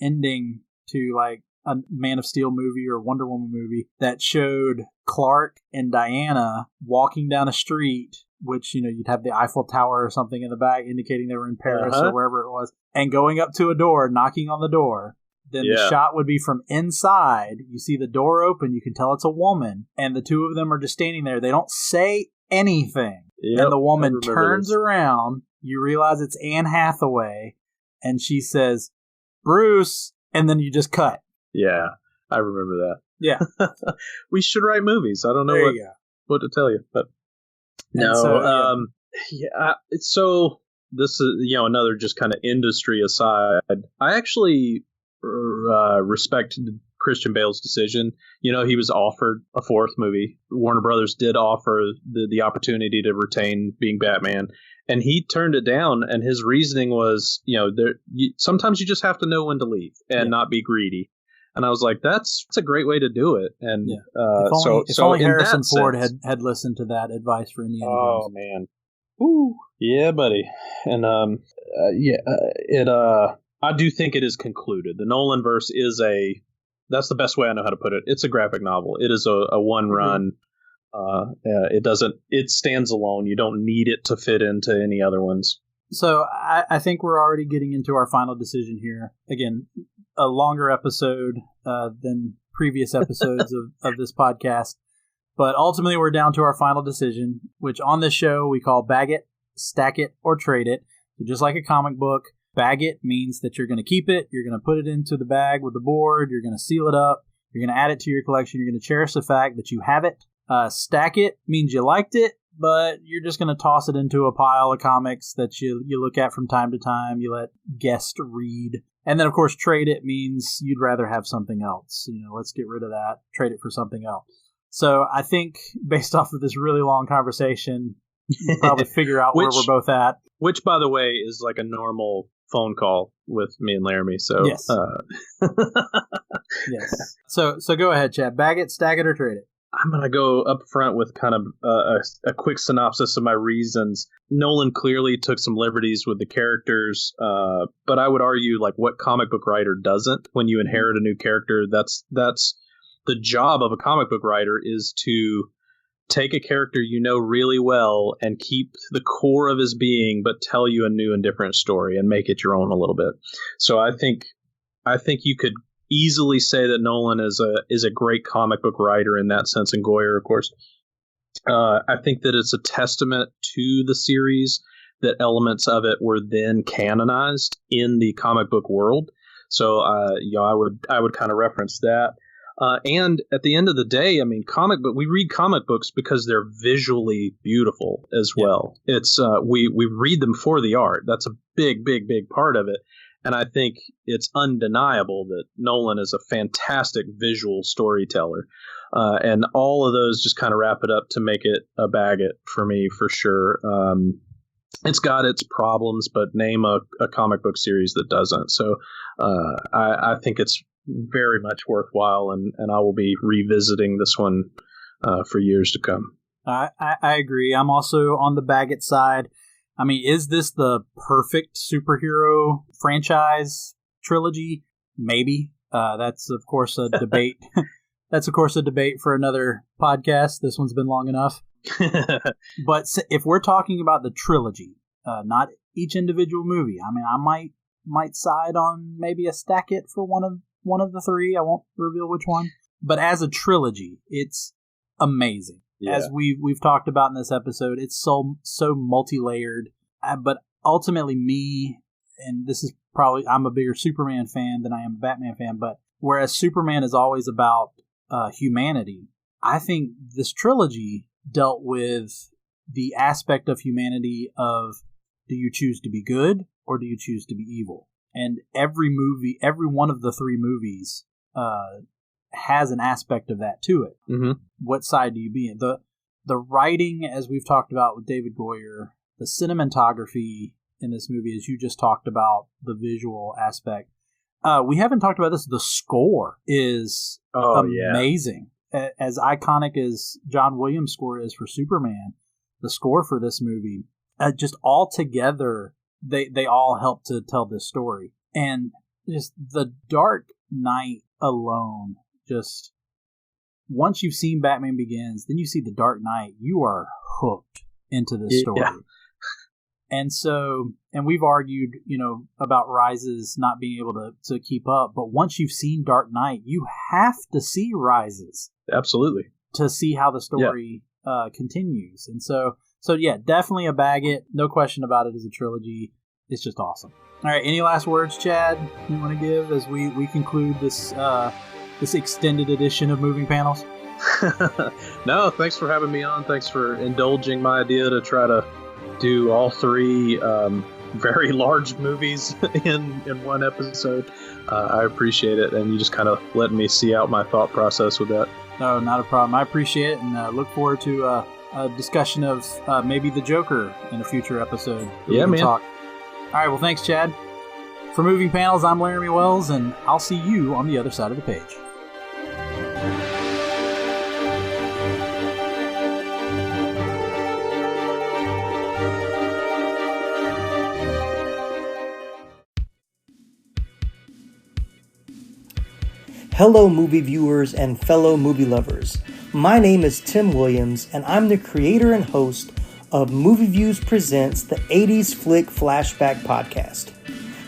ending to a Man of Steel movie or Wonder Woman movie that showed Clark and Diana walking down a street, which, you'd have the Eiffel Tower or something in the back indicating they were in Paris or wherever it was, and going up to a door, knocking on the door. Then the shot would be from inside. You see the door open. You can tell it's a woman. And the two of them are just standing there. They don't say anything. Yep, and the woman turns around. You realize it's Anne Hathaway. And she says, Bruce. And then you just cut. Yeah, I remember that. Yeah. We should write movies. I don't know what to tell you. But no. So this is, another just kind of industry aside. I actually respect Christian Bale's decision. He was offered a fourth movie. Warner Brothers did offer the opportunity to retain being Batman, and he turned it down. And his reasoning was, sometimes you just have to know when to leave and not be greedy. And I was like, that's a great way to do it. And if only Harrison Ford had listened to that advice for Indiana Jones. Oh man, woo, yeah, buddy. And I do think it is concluded. The Nolanverse is that's the best way I know how to put it. It's a graphic novel. It is a one run. It stands alone. You don't need it to fit into any other ones. So I think we're already getting into our final decision here. Again, a longer episode than previous episodes of this podcast. But ultimately, we're down to our final decision, which on this show we call Bag It, Stack It, or Trade It. So just like a comic book, bag it means that you're going to keep it, you're going to put it into the bag with the board, you're going to seal it up, you're going to add it to your collection, you're going to cherish the fact that you have it. Stack it means you liked it, but you're just going to toss it into a pile of comics that you look at from time to time, you let guests read. And then, of course, trade it means you'd rather have something else. Let's get rid of that, trade it for something else. So I think based off of this really long conversation, we'll probably figure out where we're both at. Which, by the way, is like a normal phone call with me and Laramy. So yes. Yes. So go ahead, Chad. Bag it, stack it, or trade it. I'm going to go up front with kind of a quick synopsis of my reasons. Nolan clearly took some liberties with the characters, but I would argue, like, what comic book writer doesn't? When you inherit a new character, that's the job of a comic book writer, is to take a character you know really well and keep the core of his being, but tell you a new and different story and make it your own a little bit. So I think you could easily say that Nolan is a great comic book writer in that sense, and Goyer, of course. I think that it's a testament to the series that elements of it were then canonized in the comic book world. So I would kind of reference that. And at the end of the day, I mean, we read comic books because they're visually beautiful as well. It's we read them for the art. That's a big part of it. And I think it's undeniable that Nolan is a fantastic visual storyteller. And all of those just kind of wrap it up to make it a bag it for me, for sure. It's got its problems, but name a comic book series that doesn't. So I think it's very much worthwhile, and I will be revisiting this one for years to come. I agree. I'm also on the bag it side. I mean, is this the perfect superhero franchise trilogy? Maybe. That's, of course, a debate. That's, of course, a debate for another podcast. This one's been long enough. But if we're talking about the trilogy, not each individual movie, I mean, I might side on maybe a stack it for one of the three. I won't reveal which one. But as a trilogy, it's amazing. Yeah. As we've talked about in this episode, it's so multi-layered. But ultimately, and this is probably, I'm a bigger Superman fan than I am a Batman fan, but whereas Superman is always about humanity, I think this trilogy dealt with the aspect of humanity of, do you choose to be good or do you choose to be evil? And every one of the three movies has an aspect of that to it. Mm-hmm. What side do you be in? The writing, as we've talked about with David Goyer, the cinematography in this movie, as you just talked about, the visual aspect. We haven't talked about this. The score is amazing. Yeah. As iconic as John Williams' score is for Superman, the score for this movie, just all together, they all help to tell this story. And just the Dark Knight alone, just once you've seen Batman Begins, then you see the Dark Knight, you are hooked into this story. Yeah. And we've argued, about Rises not being able to keep up, but once you've seen Dark Knight, you have to see Rises. Absolutely. To see how the story continues. And so yeah, definitely a bag it. No question about it as a trilogy. It's just awesome. All right, any last words, Chad, you want to give as we conclude this extended edition of Moving Panels? No, thanks for having me on. Thanks for indulging my idea to try to do all three very large movies in one episode. I appreciate it, and you just kind of letting me see out my thought process with that. No, not a problem. I appreciate it, and look forward to a discussion of maybe the Joker in a future episode. Yeah, man. Talk. All right, well, thanks, Chad. For Moving Panels, I'm Laramy Wells, and I'll see you on the other side of the page. Hello, movie viewers and fellow movie lovers. My name is Tim Williams, and I'm the creator and host of Movie Views Presents the 80s Flick Flashback Podcast.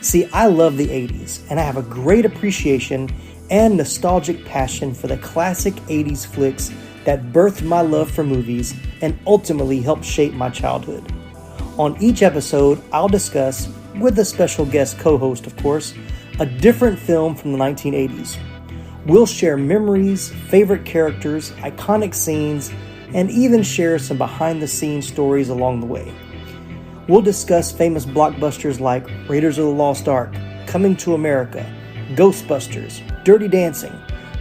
See, I love the 80s, and I have a great appreciation and nostalgic passion for the classic 80s flicks that birthed my love for movies and ultimately helped shape my childhood. On each episode, I'll discuss, with a special guest co-host of course, a different film from the 1980s. We'll share memories, favorite characters, iconic scenes, and even share some behind-the-scenes stories along the way. We'll discuss famous blockbusters like Raiders of the Lost Ark, Coming to America, Ghostbusters, Dirty Dancing,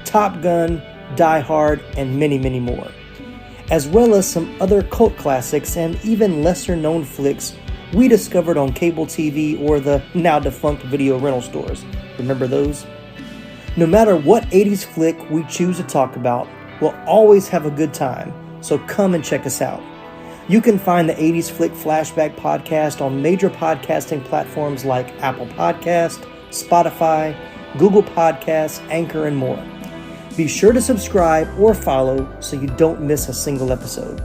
Top Gun, Die Hard, and many, many more. As well as some other cult classics and even lesser known flicks we discovered on cable TV or the now defunct video rental stores. Remember those? No matter what 80s flick we choose to talk about, we'll always have a good time, so come and check us out. You can find the 80s Flick Flashback podcast on major podcasting platforms like Apple Podcast, Spotify, Google Podcasts, Anchor, and more. Be sure to subscribe or follow so you don't miss a single episode.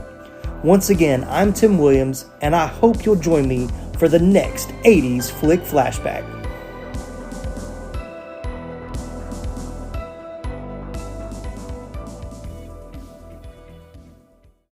Once again, I'm Tim Williams, and I hope you'll join me for the next 80s Flick Flashback.